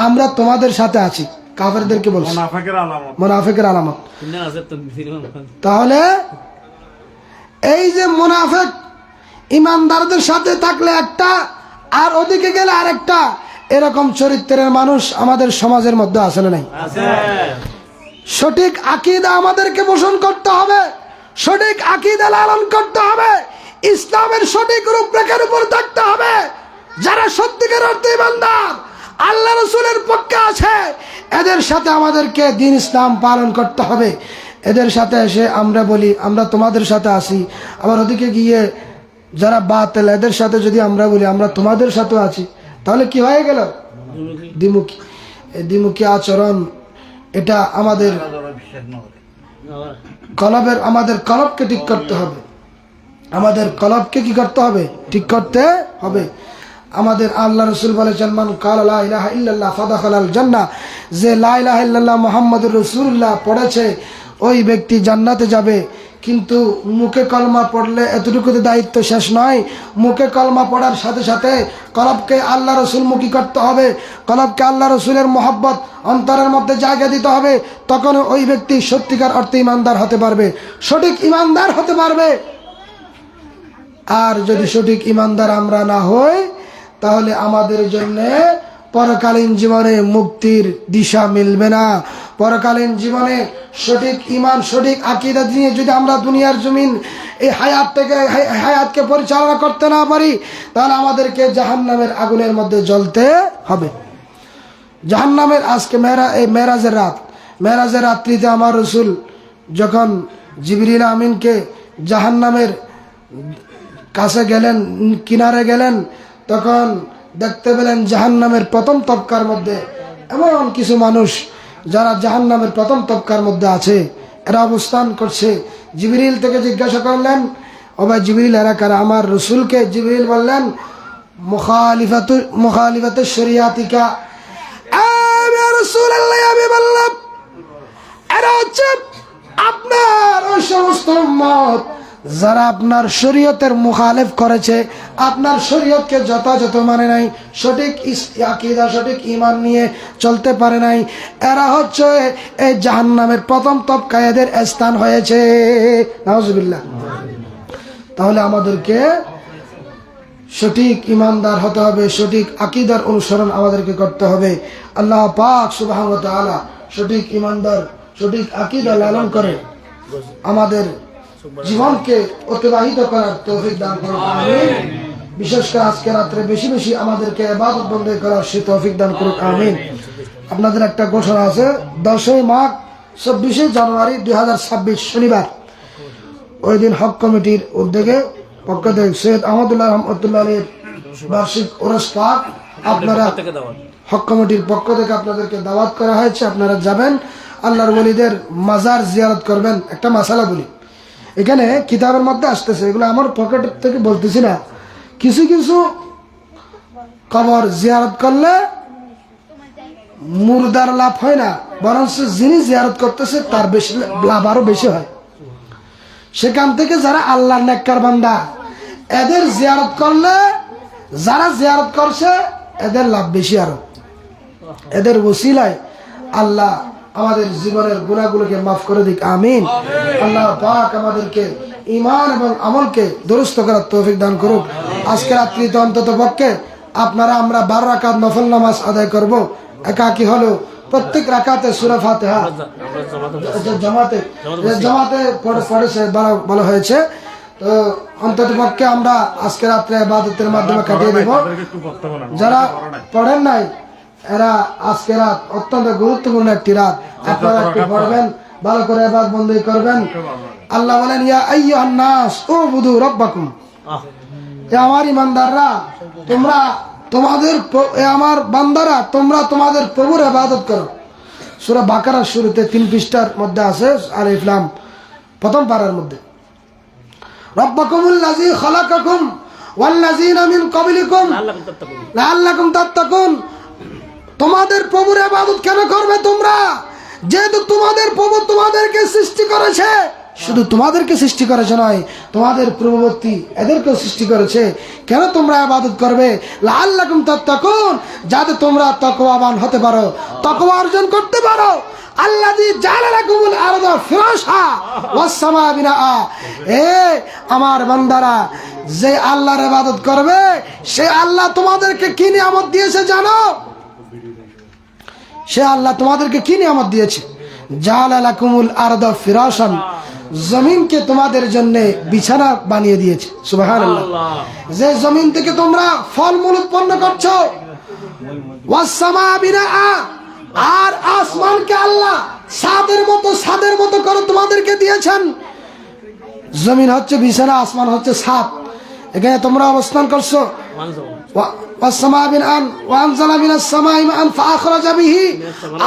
আমরা তোমাদের সাথে আছি। কাফেরদেরকে বলছে মুনাফিকের আলামত। তাহলে এই যে মুনাফিক ইমানদারদের সাথে থাকলে একটা, আর ওদিকে গেলে আরেকটা, এরকম চরিত্রের মানুষ আমাদের সমাজের মধ্যে আছে না নাই? সঠিক আকীদা আমাদেরকে পোষণ করতে হবে, সঠিক আকীদা লালন করতে হবে, ইসলামের সঠিক রূপরেখার উপর থাকতে হবে। যারা সত্যিকার অর্থে ইমানদার, আল্লাহ রসুলের পক্ষে আছে, এদের সাথে আমাদেরকে দ্বীন ইসলাম পালন করতে হবে। এদের সাথে এসে আমরা বলি আমরা তোমাদের সাথে আছি, আবার ওদিকে গিয়ে যারা বাতিল এদের সাথে যদি আমরা বলি আমরা তোমাদের সাথে আছি, তাহলে কি হয়ে গেল? দ্বিমুখী। এই দ্বিমুখী আচরণ, এটা আমাদের কলবকে ঠিক করতে হবে। আমাদের কলবকে কি করতে হবে? ঠিক করতে হবে। আমাদের আল্লাহ রসুল বলেছেন মান ক্বালা লা ইলাহা ইল্লাল্লাহ ফাদাখালাল জান্নাহ, যে লা ইলাহা ইল্লাল্লাহ মুহাম্মাদুর রাসূলুল্লাহ পড়েছে ওই ব্যক্তি জান্নাতে যাবে। কিন্তু মুখে কলমা পড়লে এতটুকুতে দায়িত্ব শেষ নয়, মুখে কলমা পড়ার সাথে সাথে কলবকে আল্লাহ রসুলমুখী করতে হবে, কলবকে আল্লাহ রসুলের মহব্বত অন্তরের মধ্যে জায়গা দিতে হবে। তখন ওই ব্যক্তি সত্যিকার অর্থে ইমানদার হতে পারবে, সঠিক ইমানদার হতে পারবে। আর যদি সঠিক ইমানদার আমরা না হই, তাহলে আমাদের জন্য পরকালীন জীবনে মুক্তির দিশা মিলবে না। পরকালীন জীবনে সঠিক ইমান, সঠিক আকীদা নিয়ে যদি আমরা দুনিয়ার জমিন এই হায়াতকে পরিচালনা করতে না পারি, তাহলে আমাদেরকে জাহান্নামের আগুনের মধ্যে জ্বলতে হবে। জাহান্নামের আজকে মেরাজের রাত্রিতে আমার রসুল যখন জিবরিল আমিনকে জাহান্নামের কাছে গেলেন, কিনারে গেলেন, তখন দেখতে পেলেন জাহান্নামের প্রথম তবকার মধ্যে এমন কিছু মানুষ যারা জাহান্নামের প্রথম তবকার মধ্যে আছে, এরা অবস্থান করছে। জিবরিল থেকে জিজ্ঞাসা করলেন, ও ভাই জিবরিল এরা কারা? আমার রসুলকে জিবরিল বললেন মুখালিফাতু শরিয়াতিকা। রাসূলুল্লাহ, আমি বললাম এরা হচ্ছে আপনার ওই সমস্ত উম্মত যারা আপনার শরীয়তের মুখালেফ করেছে, আপনার শরীয়তকে যথাযথ মানে নাই, সঠিক আকীদা সঠিক ঈমান নিয়ে চলতে পারে নাই। এরা হচ্ছে এই জাহান্নামের প্রথম তবকায় এদের স্থান হয়েছে। নাউজুবিল্লাহ। তাহলে আমাদেরকে সঠিক ঈমানদার হতে হবে, সঠিক আকীদার অনুসরণ আমাদেরকে করতে হবে। আল্লাহ পাক সুবহানাহু ওয়া তাআলা সঠিক ঈমানদার, সঠিক আকীদা লালন করে আমাদের জীবনকে অতিবাহিত করার তৌফিক দান করুন, আমিন। বিশেষ করে আজকে রাত্রে বেশি বেশি আমাদেরকে ইবাদত বন্দী করার সে তৌফিক দান করুন, আমিন। আপনাদের একটা ঘোষণা আছে, 10ই মাঘ 26 জানুয়ারি 2026 শনিবার ওই দিন হক কমিটির উদ্যোগে পক্ষ থেকে সৈয়দ আহমদুল্লাহ রহমতুল্লাহ আলীর বার্ষিক ওরস পাক আপনারা হক কমিটির পক্ষ থেকে আপনাদেরকে দাওয়াত করা হয়েছে, আপনারা যাবেন, আল্লাহর ওলিদের মাজার জিয়ারত করবেন। একটা মাসালা বলি, এখানে কিতাবের মধ্যে আসতেছে, এগুলো আমার পকেট থেকে বলতেছি না, কিছু কিছু কবর জিয়ারত করলে মুর্দার লাভ হয় না, বরং যিনি জিয়ারত করতেছে তার বেশি লাভ, আরো বেশি হয়। সেখান থেকে যারা আল্লাহর নেককার বান্দা, এদের জিয়ারত করলে যারা জিয়ারত করছে এদের লাভ বেশি, আরো এদের ওসিলায় আল্লাহ আমাদের জীবনের গুনাহগুলোকে মাফ করে দিক, আমিন। আল্লাহ পাক আমাদেরকে ঈমান এবং আমলকে দুরুস্ত করার তৌফিক দান করুক। আজকে রাত্রিতে অন্তত পক্ষে আপনারা আমরা 12 রাকাত নফল নামাজ আদায় করব, একাকি হলো প্রত্যেক রাকাতে সূরা ফাতিহা জামাতে পড়েছে, ভালো হয়েছে। তো অন্তত পক্ষে আমরা আজকে রাত্রে ইবাদতের মাধ্যমে কাটিয়ে দেব। যারা পড়েন নাই এরা আজকে রাত অত্যন্ত গুরুত্বপূর্ণ একটি রাত, আপনারা একটু পড়বেন, ভালো করে ইবাদত বন্দেগী করবেন। আল্লাহ বলেন ইয়া আইয়ুহান নাস উবুদু রাব্বাকুম, এ আমার ইমানদাররা তোমরা তোমাদের, আমার বান্দারা তোমরা তোমাদের প্রভুর ইবাদত করো। সূরা বাকারার শুরুতে 3 পৃষ্ঠার মধ্যে আছে আলিফ লাম, প্রথম পারার মধ্যে, রব্বাকুমুল্লাযী খালাকাকুম ওয়াল্লাযীনা মিন ক্বাবলিকুম লাআল্লাকুম তাত্তাকুন। তোমাদের প্রভুর ইবাদত কেন করবে তোমরা? যেহেতু তোমাদের প্রভু তোমাদেরকে সৃষ্টি করেছে, শুধু তোমাদেরকে সৃষ্টি করেছে নয়, তোমাদের পূর্ববর্তী এদেরকেও সৃষ্টি করেছে। কেন তোমরা ইবাদত করবে? লাআল্লাকুম তাত্তাকুন, যাতে তোমরা তাকওয়াবান হতে পারো, তাকওয়া অর্জন করতে পারো। আল্লাযী জাআলা লাকুমুল আরদা ফিরাশা ওয়াস সামাআ বিনাআ। এ আমার বান্দারা, যে আল্লাহর ইবাদত করবে সে আল্লাহ তোমাদেরকে কি নিয়ামত দিয়েছে জানো? সে আল্লাহ তোমাদেরকে কি নিয়ামত দিয়েছে? জাআলা লাকুমুল আরদা ফিরাশান, জমিনকে তোমাদের জন্য বিছানা বানিয়ে দিয়েছে। সুবহানাল্লাহ। যে জমিন থেকে তোমরা ফলমূল উৎপন্ন করছো, ওয়াস সামাআ বিনাআ, আর আসমানকে আল্লাহ ছাদের মতো করে তোমাদেরকে দিয়েছেন। জমিন হচ্ছে বিছানা, আসমান হচ্ছে ছাদ, এখানে তোমরা অবস্থান করছো।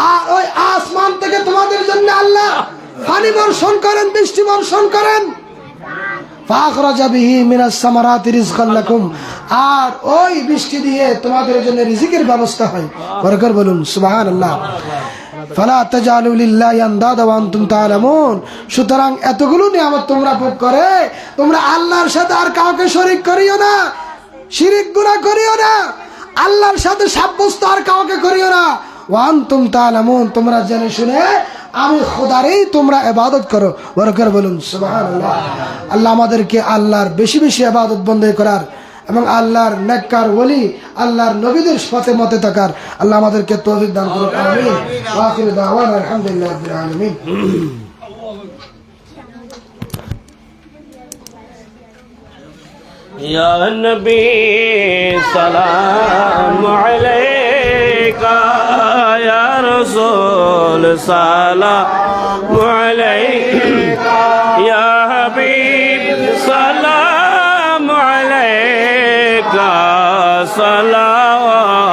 আর ওই আসমান থেকে তোমাদের জন্য আল্লাহ পানি বর্ষণ করেন, বৃষ্টি বর্ষণ করেন। আর ওই বৃষ্টি দিয়ে তোমাদের জন্য রিজিকের ব্যবস্থা হয়। বরকর বলুন সুবহানাল্লাহ। ফালা তাজালু লিল্লাহি আনদাদা ওয়া আনতুম তাআলামুন। সুতরাং এতগুলো নিয়ামত তোমরা ভোগ করে তোমরা আল্লাহর সাথে আর কাউকে শরীক করিও না, শিরিক গুনাহ করিও না, আল্লাহর সাথে সাব্যস্ত আর কাউকে করিও না। ওয়া আনতুম তাআলামুন, তোমরা জেনে শুনে আমি খোদারই তোমরা ইবাদত করো। বরকর বলুন সুবহানাল্লাহ। আল্লাহ আমাদেরকে আল্লাহর বেশি বেশি ইবাদত বন্দেগী করার এবং আল্লাহর নেককার ওলি, আল্লাহর নবীদের পথে মতে থাকার আল্লাহ আমাদেরকে তৌফিক দান করুন, আমিন। ওয়া আখিরু দাওয়ানা আলহামদুলিল্লাহি রাব্বিল আলামিন। या नबी सलाम अलैका, या रसूल सलाम अलैका, या हबीब सलाम अलैका, सलावतुल्लाह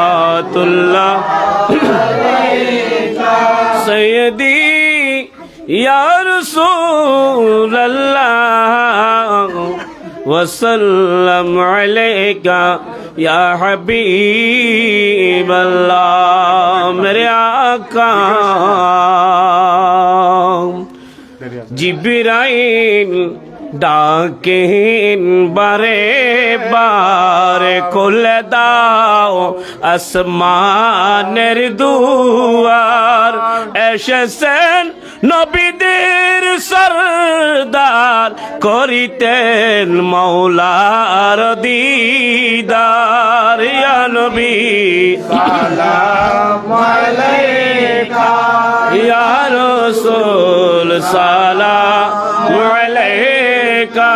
अलैका, सय्यदी या रसूल अल्लाह, वसल्लम अलैका या हबीब अल्लाह। मेरे आका जिब्राइल ডাকেন বারে বারে, খুলে দাও আসমানের দুয়ার। এসেছেন নবীদের সরদার, করিতেন মৌলার দিদার। ইয়া নবী সালাম আলাইকা, ইয়া রাসূল সালাম আলাইকা,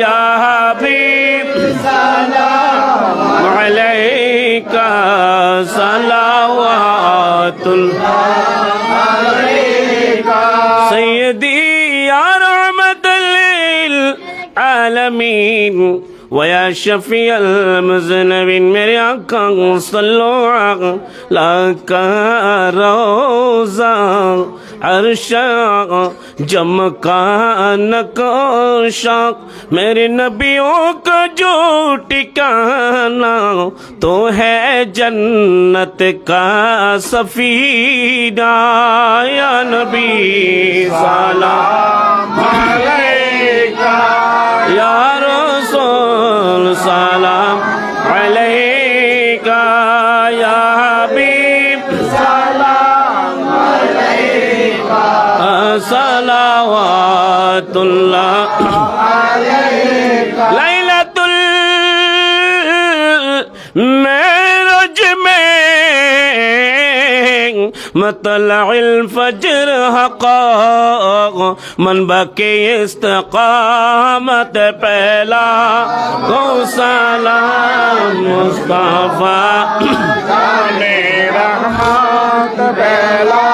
ইয়া হাবিব সালাম আলাইকা, সালাওয়াতুল্লাহ আলাইকা, সাইয়্যিদি ইয়া রাহমাতুল লিল आमीन वया शफी अलमुज़नबिन मेरे आका सल्लो अला रोज़ा अर्शा जमका नक्शा मेरे नबियों का जो ठिकाना तो है जन्नत का सफीना या नबी सलाम अलैका या रसूल सलाम अलैका या हबीब सलाम अलैका सलावतुल्लाह अलैका लैलतुल मेराज में मतलउल फज्र हक़ा मनबा के इस्तिक़ामत पहला को सलाम मुस्तफ़ा जाने रहमत पहला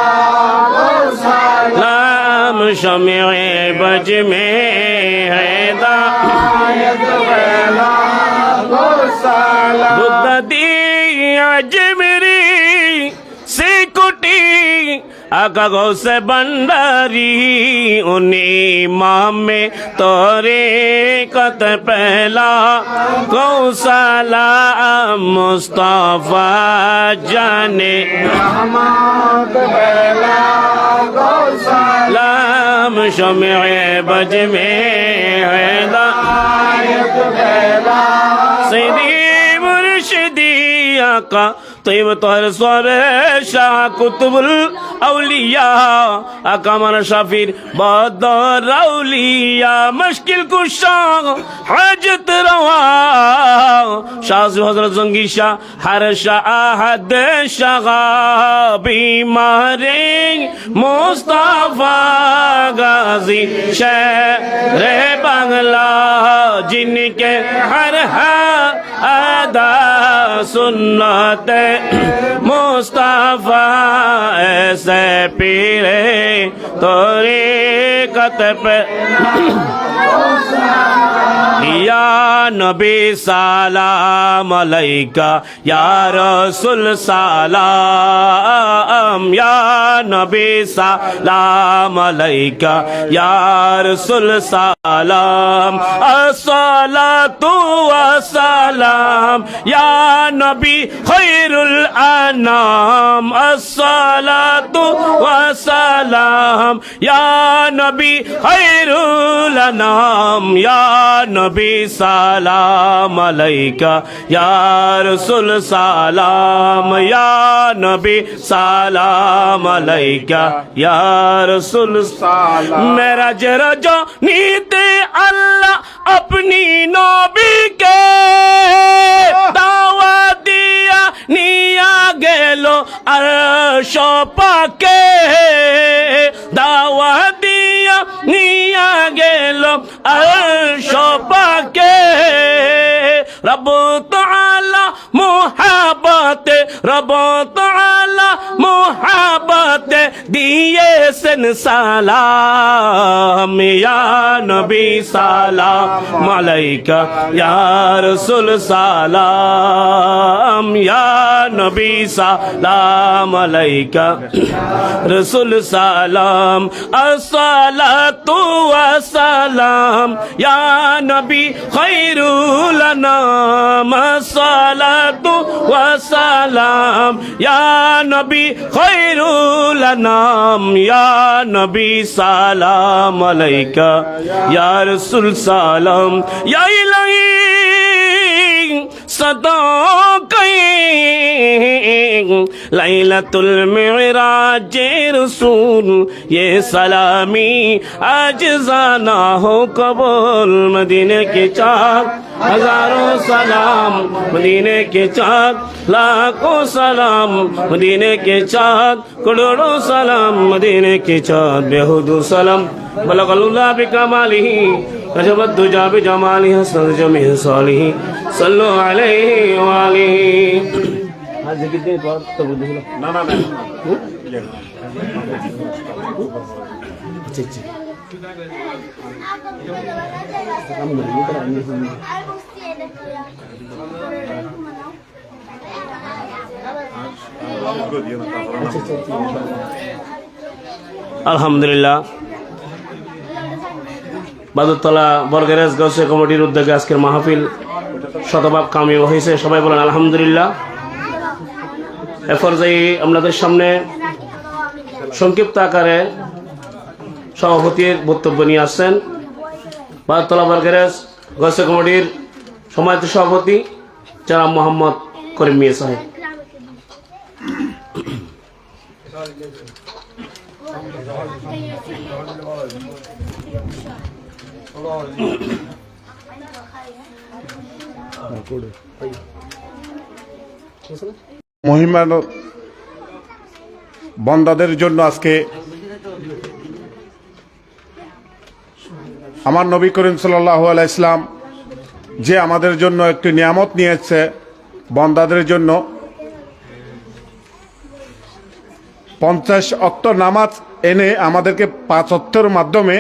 को सलाम शमीए बज में हिदायत पहला को सलाम बुद्दी अजमेरी सिकुटी आका गौसे बंडारी उन्हीं इमाम में तोरे कत पहला गौसाला मुस्तफा जाने रहमत पहला गौसालाम शमीए बज में हिदायत पहला सीधी मुर्शिदी आका तैब तोहर स्वाबे शाह कुतुबुल औलिया अकामर शाफिर बदर औलिया मुश्किल कुशा हाजत रवा शाह हजरत जंगी शाह हर शाह अहद शाह बीमारे मुस्तफा गाजी शेर बांग्ला जिनके हर अदा सुन्नत मुस्तफा ऐसे पीरे तोरे कत पे या नबी सलाम अलैका या रसूल सलाम या नबी सलाम अलैका या रसूल सलाम अस्सलातु वस्सलाम या नबी खैरुल अनाम अस्सलातु वस्सलाम या नबी खैरुल अनाम या नबी सलाम अलैका या रसूल सलाम या नबी सलाम अलैका या रसूल सलाम मेरा जरा जो नीते अल्लाह अपनी नबी के दावा दिया निया गेलो अर्शो पाके दावा दिया निया गेलो अर्शो पाके रब तआला मुहब्बत रब तआला मुहब्बत दिए सन सलाम या नबी सलाम अलैका या रसूल सलाम या नबी सलाम अलैका रसूल सलाम अस्सलातु वस्सलाम या नबी खैरुल अनाम अस्सलातु वस्सलाम या नबी खैरुल अनाम या नबी सलाम अलैका या रसूल सलाम या इलाही सदा लैलतुल मिराज रसूल ये सलामी आज जाना हो कबूल मदीने के चाक हजारों सलाम मदीने के चाक लाखों सलाम मदीने के चाक करोड़ों सलाम मदीने के चाक बेहुदू सलाम बलगलुल्लाह बिकमालिही कशबत दुजा बिजमालिही हसन जमीह सालिही सल्लु अलैहि व आलिहि आज कितने बार तब ना ना ना अच्छा अच्छा আলহামদুলিল্লাহ, বাদুরতলা বর্গেরেজ গাউসিয়া কমিটির উদ্যোগে আজকের মাহফিল শতভাগ কামিয়াব হয়েছে। সবাই বলেন আলহামদুলিল্লাহ। এ পর্যায়ে আপনাদের সামনে সংক্ষিপ্ত আকারে সভাপতির বক্তব্য নিয়ে আসছেন বাদুরতলা বর্গেরেজ গাউসিয়া কমিটির সম্মানিত সভাপতি জনাব মোহাম্মদ করিম মিয়া সাহেব। মহিমান বন্দাদের জন্য আজকে আমার নবী করিম সাল্লাল্লাহু আলাইহি ইসলাম যে আমাদের জন্য একটি নিয়ামত নিয়েছে বন্দাদের জন্য 50 ওয়াক্ত নামাজ এনে আমাদেরকে 5 ওয়াক্তের মাধ্যমে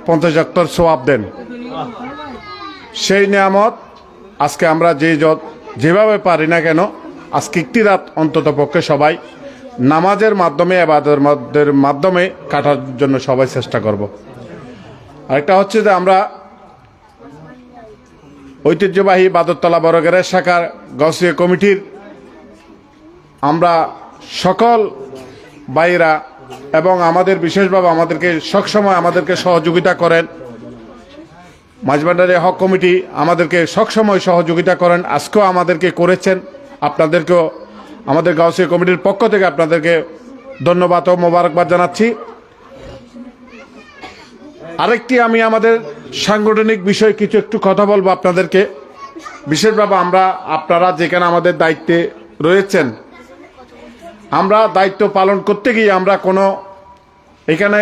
50 ওয়াক্তের সওয়াব দেন। সেই নিয়ামত আজকে আমরা যেভাবে পারি না কেন আজকে একটি রাত অন্তত পক্ষে সবাই নামাজের মাধ্যমে ইবাদতের মাধ্যমে কাটার জন্য সবাই চেষ্টা করব। আরেকটা হচ্ছে যে আমরা ঐতিহ্যবাহী বাদুরতলা বর্গেরেজ শাখার গাউসিয়া কমিটির আমরা সকল ভাইরা এবং আমাদের বিশেষভাবে আমাদেরকে সবসময় আমাদেরকে সহযোগিতা করেন মাঝবান্ডারি হক কমিটি আমাদেরকে সবসময় সহযোগিতা করেন, আজকেও আমাদেরকে করেছেন। আপনাদেরকেও আমাদের গাউসিয়া কমিটির পক্ষ থেকে আপনাদেরকে ধন্যবাদ ও মোবারকবাদ জানাচ্ছি। আরেকটি আমি আমাদের সাংগঠনিক বিষয়ে কিছু একটু কথা বলবো আপনাদেরকে। বিশেষভাবে আপনারা যেখানে আমাদের দায়িত্বে রয়েছেন, আমরা দায়িত্ব পালন করতে গিয়ে আমরা কোনো এখানে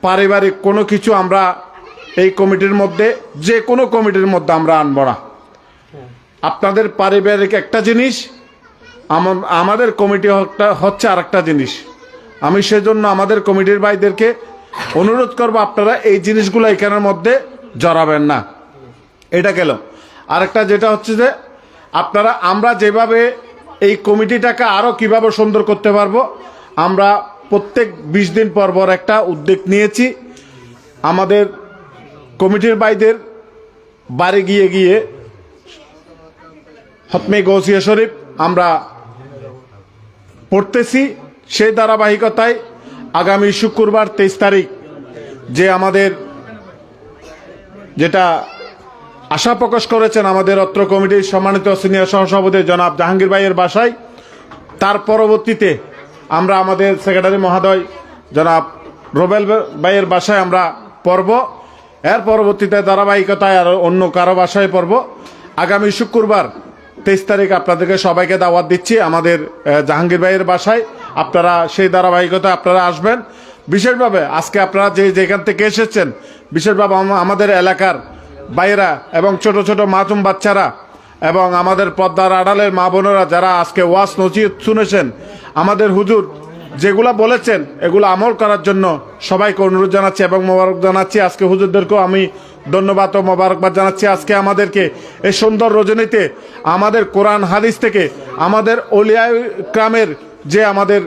পারিবারিক কোনো কিছু আমরা এই কমিটির মধ্যে যে কোনো কমিটির মধ্যে আমরা আনব না। আপনাদের পারিবারিক একটা জিনিস, আমাদের কমিটি হচ্ছে আর একটা জিনিস। আমি সেজন্য আমাদের কমিটির ভাইদেরকে অনুরোধ করব আপনারা এই জিনিসগুলো এখানের মধ্যে জড়াবেন না। এটা গেল। আরেকটা যেটা হচ্ছে যে আমরা যেভাবে এই কমিটিটাকে আরও কিভাবে সুন্দর করতে পারবো, আমরা প্রত্যেক 20 দিন পর পর একটা উদ্যোগ নিয়েছি। আমাদের কমিটির ভাইদের বাড়ি গিয়ে গিয়ে খতমে গাউসিয়া শরীফ আমরা পড়তেছি। সেই ধারাবাহিকতায় আগামী শুক্রবার 23 তারিখ যে আমাদের যেটা আশা প্রকাশ করেছেন আমাদের অত্র কমিটির সম্মানিত সিনিয়র সহসভাপতি জনাব জাহাঙ্গীর ভাইয়ের বাসায়, তার পরবর্তীতে আমরা আমাদের সেক্রেটারি মহোদয় জনাব রুবেল ভাইয়ের বাসায় আমরা পড়ব। এর পরবর্তীতে ধারাবাহিকতায় আর অন্য কারো বাসায় পড়ব। আগামী শুক্রবার 23 তারিখ আপনাদেরকে সবাইকে দাওয়াত দিচ্ছি আমাদের জাহাঙ্গীর ভাইয়ের বাসায়। আপনারা সেই ধারাবাহিকতায় আপনারা আসবেন। বিশেষভাবে আজকে আপনারা যেখান থেকে এসেছেন, বিশেষভাবে আমাদের এলাকার ভাইয়েরা এবং ছোট ছোট মাসুম বাচ্চারা এবং আমাদের পদ্মার আড়ালের মা বোনেরা যারা আজকে ওয়াজ নসিহত শুনেছেন, আমাদের হুজুর যেগুলা বলেছেন এগুলো আমল করার জন্য সবাইকে অনুরোধ জানাচ্ছি এবং মোবারক জানাচ্ছি। আজকে হুজুরদেরকেও আমি ধন্যবাদ ও মোবারকবাদ জানাচ্ছি। আজকে আমাদেরকে এই সুন্দর রজনীতে আমাদের কোরআন হাদিস থেকে আমাদের ওলিয়া ইকরামের যে আমাদের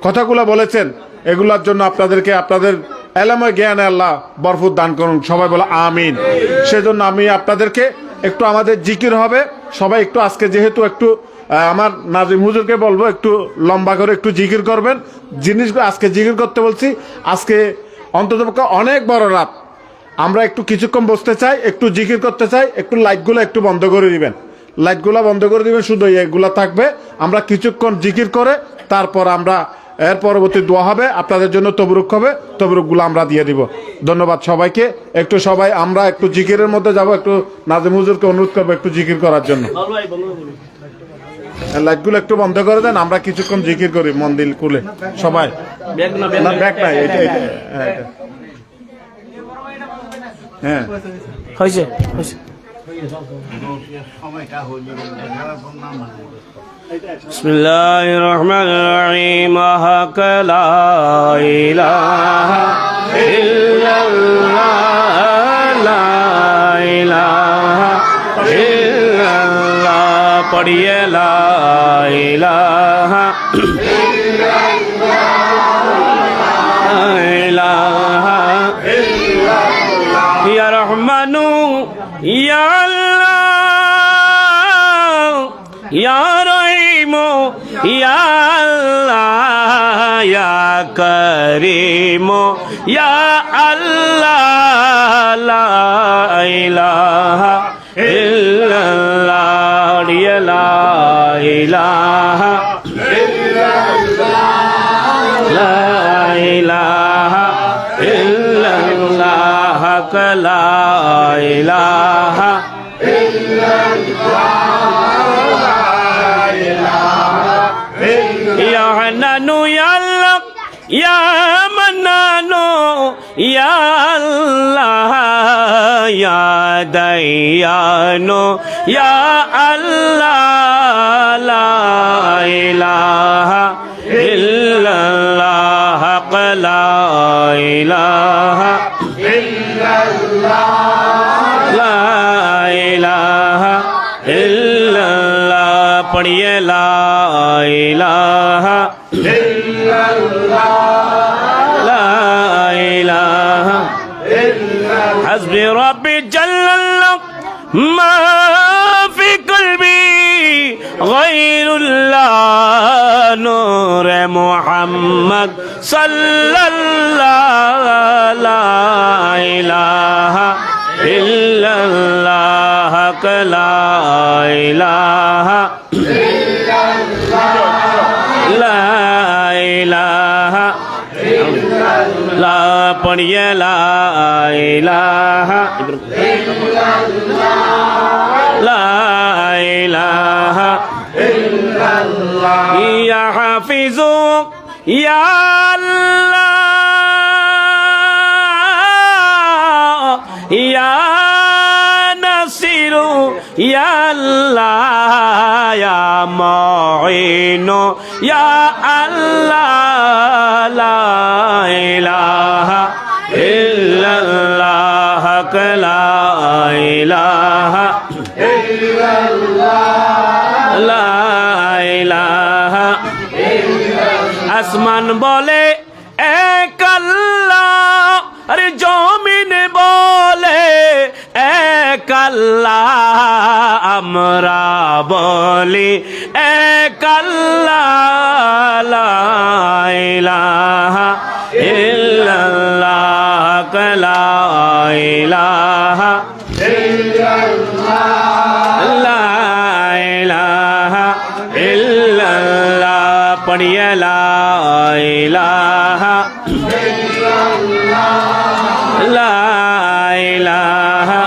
কথাগুলো বলেছেন, এগুলোর জন্য আপনাদেরকে আপনাদের এলাময় জ্ঞানে আল্লাহ বরফুত দান করুন। সবাই বলে আমিন। সেজন্য আমি আপনাদেরকে একটু আমাদের জিকির হবে, সবাই একটু আজকে যেহেতু একটু আমার নাজিম হুজুরকে বলবো একটু লম্বা করে একটু জিকির করবেন। জিনিসগুলো আজকে জিকির করতে বলছি। আজকে অন্ততপক্ষে অনেক বড় রাত, আমরা একটু কিছুক্ষণ বসতে চাই, একটু জিকির করতে চাই। একটু লাইটগুলো একটু বন্ধ করে দিবেন, লাইটগুলো বন্ধ করে দিবেন, শুধু এগুলো থাকবে। আমরা কিছুক্ষণ জিকির করে তারপর আমরা এর পরবর্তী দোয়া হবে, আপনাদের জন্য তবরুক হবে, তবরুকগুলো আমরা দিয়ে দিব। ধন্যবাদ সবাইকে। একটু সবাই আমরা একটু জিকিরের মধ্যে যাব। একটু নাজিম হুজুরকে অনুরোধ করবো একটু জিকির করার জন্য। লাইটগুলো একটু বন্ধ করে দেন, আমরা কিছুক্ষণ জিকির করি মন্দির কুলে সবাই। না ব্যাগ নাই, এটা হ্যাঁ হয়েছে। বিসমিল্লাহির রহমানির রহিম। লা ইলাহা इल्लल्लाह ला इलाहा इल्लल्लाह पढ़िए ला इलाहा इलाहा या रहमानु या अल्लाह या रहीमु या अल्लाह या करीमु या अल्लाह ला इलाहा इल्लल्लाह या ला इलाहा ला इलाहा इल्लल्लाह ला इलाहा या हन्नानु या अल्लाह या मन्नानु या अल्लाह या दयानु या अल्लाह ला इलाहा इल्लल्लाह ला इलाहा ला इलाहा इल्लल्लाह पढ़िए ला इलाहा ला इलाहा हस्बी रब्बी जल्लल्लाह मा फी क़ल्बी गैरुल्लाह नूर मुहम्मद सल्लल्लाह ला इलाहा इल्लल्लाह ला इलाहा ला इलाहा ला पढ़िए ला इलाहा ला इलाहा या हाफिजु या अल्लाह या नसीरु या अल्लाह या मुईनु या अल्लाह ला इलाहा इल्लल्लाह ला इलाहा ला इलाहा आसमान बोले एक अल्लाह अरे जमीन बोले एक अल्लाह আমরা বলি এক আল্লাহ লা ইলাহা ইল্লাল্লাহ লা ইলাহা লা ইলাহা ইল্লাল্লাহ পড়িয়ে লা ইলাহা লা ইলাহা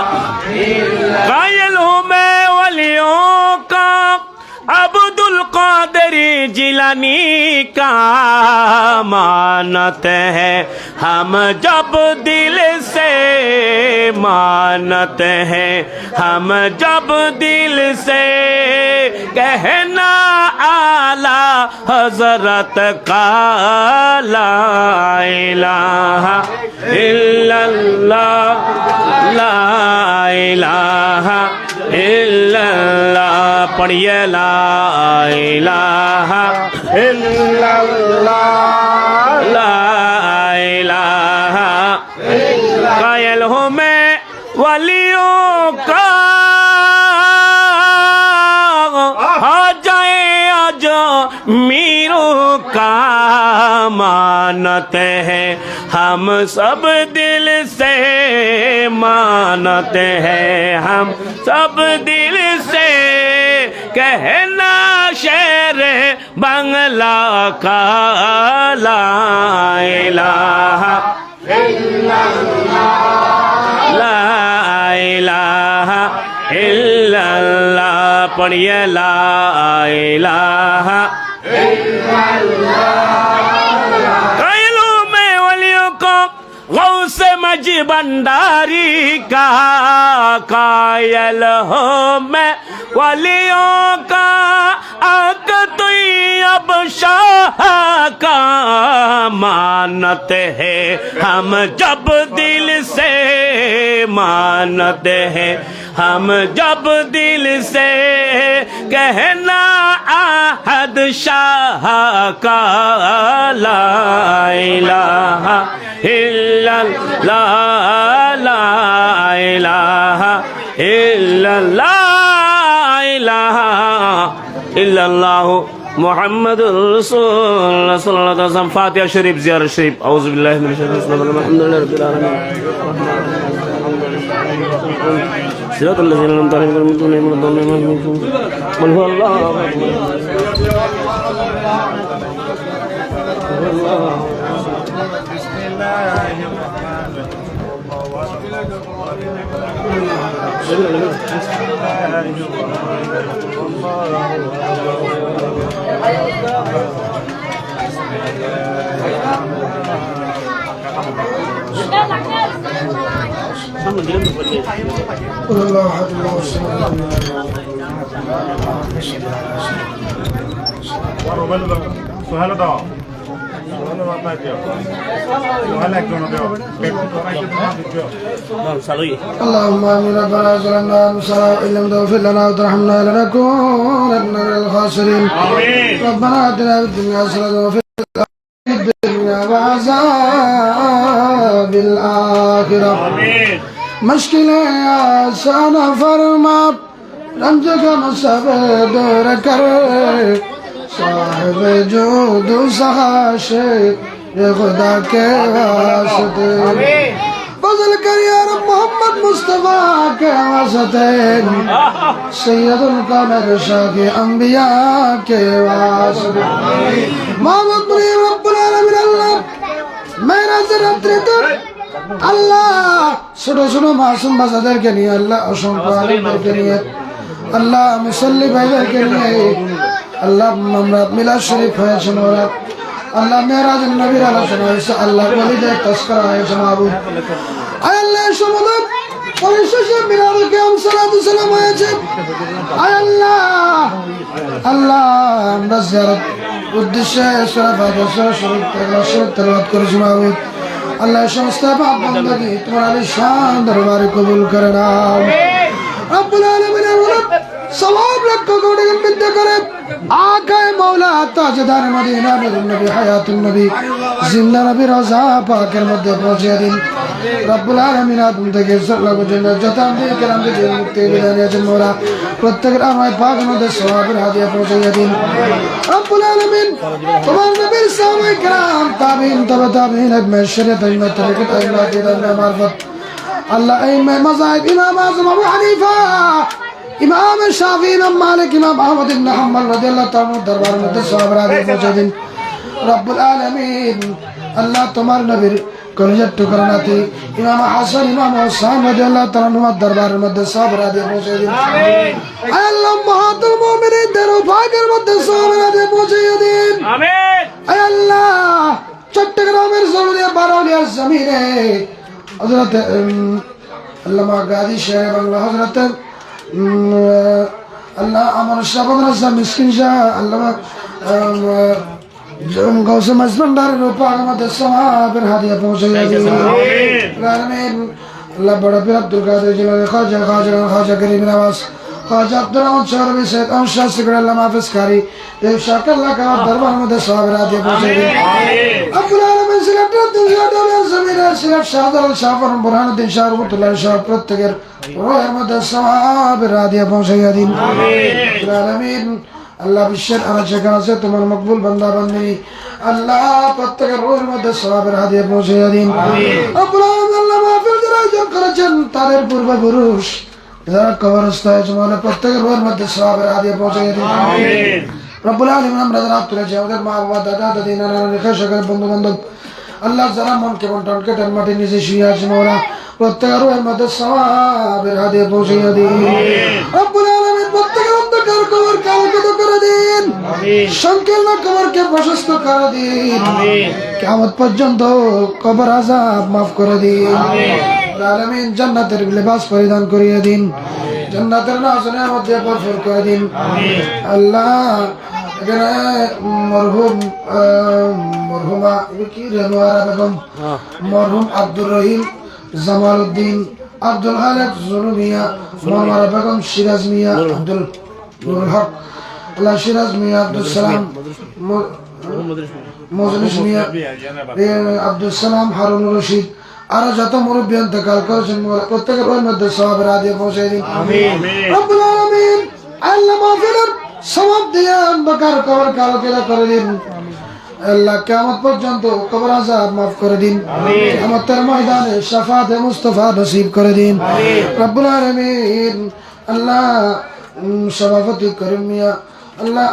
अब्दुल कादिर जिलानी का मानते हैं हम जब दिल से मानते हैं हम जब दिल से कहना आला हजरत का ला इलाहा इल्लल्लाह ला इलाहा इल्लल्लाह पढ़िए ला इलाहा इल्लल्लाह ला इलाहा कायल हूँ मैं वलियों का हो जाए आज मीरों का मानते हैं हम सब दिल से मानते हैं हम सब दिल से कहना शेर बंगला का ला इलाहा ला इलाहा इल्लल्लाह पढ़िए ला इलाहा गौसे मजी भंडारी का कायल हो मैं वलियों का आक तुई अब जब शाह का मानते हैं हम जब दिल से मानते हैं हम जब दिल से कहना आहद शाह का ला इलाहा इल्लल्लाह ला इलाहा इल्लल्लाह इलाहा इल्लल्लाह محمد رسول الله صلى الله عليه وسلم فاتحة شريف زيارة شريف أعوذ بالله من الشيطان الرجيم الحمد لله رب العالمين صراط الذين أنعمت عليهم غير المغضوب عليهم ولا الضالين قل هو الله قل الله احد الله الصمد সোহেল দাও সোহেল মাথায় দিও সোহেল একজন দিও اللهم امين ربنا ظلمنا انفسنا وان لم تغفر لنا وترحمنا لنكونن من الخاسرين ربنا اتنا في الدنيا حسنه وفي الدنيا وعذاب الاخره مشکلیں آسان فرما رنج غم سب دور کر صاحب جود و سخاش یہ خدا کے واسطے فضل کر یا رب محمد مصطفیٰ کے واسطے سید القمر شاہ کے انبیاء کے واسطے محمد بریم رب العالمین اللہ میرا ذرت ردر আল্লাহ ছোট ছোট মাসুম বাচ্চাদেরকে নিয়ে আল্লাহ অসংখ্য আলেমদেরকে নিয়ে আল্লাহ মুসল্লি ভাইদেরকে নিয়ে আল্লাহ আমরা মিলাদ শরীফ হয়েছে ওরা আল্লাহ মেরাজুন নবীর আলোচনা হয়েছে আল্লাহ ওলিদের তস্করা হয়েছে মাহবুব আয় আল্লাহ সমুদর পরিশেষে মিলাদ কিয়াম সালাতু সালাম হয়েছে আয় আল্লাহ আল্লাহ আমরা জিয়ারত উদ্দেশ্যে সূরা ফাতিহা শরীফ তেলাওয়াত করেছি মাহবুব আল্লাহ সমস্ত পাপ বন্দী তোমার আলিশান দরবারে কবুল করে নাও রব্বুল আলামিনের সওয়াব লক্ষ কোটি গুণ করে আকায়ে মাওলা তাজদার মদিনা নূরুন নবী হায়াতুন নবী জিন্দা নবী রওজা পাকের মধ্যে পৌঁছে দিন রব্বুল আলামিন আদম থেকে সল্লাহ পর্যন্ত যত আম্বিয়া কেরামকে যে মুক্তি বিধান দিয়েছেন মোরা প্রত্যেকের আমায় পাকের মধ্যে সওয়াবের হাদিয়া পৌঁছে দিন রব্বুল আলামিন তোমার নবীর সাহাবায়ে কেরাম তাবিঈন তবে তাবিঈন আজমাইন শরীয়ত আইম্মা তরিকত আইম্মা দিদান মারফত আল্লাহ আইম্মা মাযহাব ইমাম আযম আবু হানিফা ইমাম শাফিঈ ইমাম মালিক ইমাম আহমদ ইবনে হাম্বল রাদিয়াল্লাহু তাআলা দরবারের মধ্যে সওয়াবের হাদিয়া পৌঁছে দিন রব্বুল আলামিন আল্লাহ তোমার নবীর কলিজার টুকরা নাতি ইমাম হাসান ইমাম হুসাইন রাদিয়াল্লাহু তাআলা তোমার দরবারের মধ্যে সওয়াবের হাদিয়া পৌঁছে দিন আমিন আল্লাহ মাহাতুল মুমিনিনদের ভাগের মধ্যে সওয়াবের হাদিয়া পৌঁছে দিন আমিন আল্লাহ চট্টগ্রামের জমিনে বারৌলিয়ার জমিনে হযরত আল্লামা গাজী শেখ বাংলা হযরত আল্লাহ আমার শাহবাদ মিসকিন শাহ আল্লামা গৌসে মজবন্দারের উপর আমাদের সওয়াবের হাদিয়া পৌঁছে দিন আমিন আল্লাহ বড় পীর আব্দুল কাদের জিলানী খাজা করিম নওয়াজ খাজা আব্দুর রহমান শরবি শেখ শাহ সিকর আল্লাহ হাফেজ কারি এই সকল এলাকার দরবারের মধ্যে সওয়াবের হাদিয়া পৌঁছে দিন আব্দুল আলামিন সিলেটের দুনিয়া জমিনের সিলেট শাহজালাল শাহ ফরম বুরহানুদ্দিন শাহ রহমাতুল্লাহ শাহ প্রত্যেকের রোহের মধ্যে সওয়াবের হাদিয়া পৌঁছে দিন আমিন আমিন আল্লাহ বিশ্বের আনাচে কানাচে তোমার মকবুল বান্দা বান্দি আল্লাহ প্রত্যেকের রোহের মধ্যে সওয়াবের হাদিয়া পৌঁছে দিন রব্বুল আলামিন আল্লাহ মাহফিল যারা আয়োজন করেছেন তাদের পূর্বপুরুষ যারা কবরস্থ হয়েছে মানে প্রত্যেকের রোহের মধ্যে সওয়াবের হাদিয়া পৌঁছে দিন আমিন রব্বুল আলামিন আমরা যারা তুলেছি আমাদের মা বাবা দাদা দাদি নানা নানি সকল বন্ধু বান্ধব আল্লাহ যারা মন কেমন টনকে টান মাটি নিচে শুয়ে আছে ওরা প্রত্যেকের রোহের মধ্যে সওয়াবের হাদিয়া পৌঁছে দিন রব্বুল আলামিন প্রত্যেকের অন্ধকার কবর কালকিত করে দিন সংকীর্ণ কবরকে প্রশস্ত করে দিন কিয়ামত পর্যন্ত কবর আযাব মাফ করে দিন রব্বুল আলামিন জান্নাতের লিবাস পরিধান করিয়ে দিন জান্নাতের নাজনের মধ্যে ভরপুর করে দিন আল্লাহ এখানে মরহুমা কি রেনোয়ারা বেগম, মরহুম আব্দুর রহিম, জামাল উদ্দিন, আব্দুল খালেক, জুনু মিয়া, মনোয়ারা বেগম, সিরাজ মিয়া, আব্দুল নুরুল হক, আল্লাহ সিরাজ মিয়া, আব্দুল সালাম, মজলিস মিয়া, আব্দুল সালাম, হারুন রশিদ, আরো যত মুরব্বী ইন্তেকাল করেছেন প্রত্যেকের ওই মধ্যে সওয়াবের হাদিয়া পৌঁছে দিন। রব্বুল আলামিন আল্লাহ মাহফিলের সওয়াব দিয়ে অন্ধকার কবর কালকেরা করে দিন। আল্লাহ কিয়ামত পর্যন্ত কবর আযাব মাফ করে দিন। কিয়ামতের ময়দানে শাফাআতে মুস্তাফা নসিব করে দিন। রব্বুল আলামিন আল্লাহ সভাপতি করিম মিয়া, আল্লাহ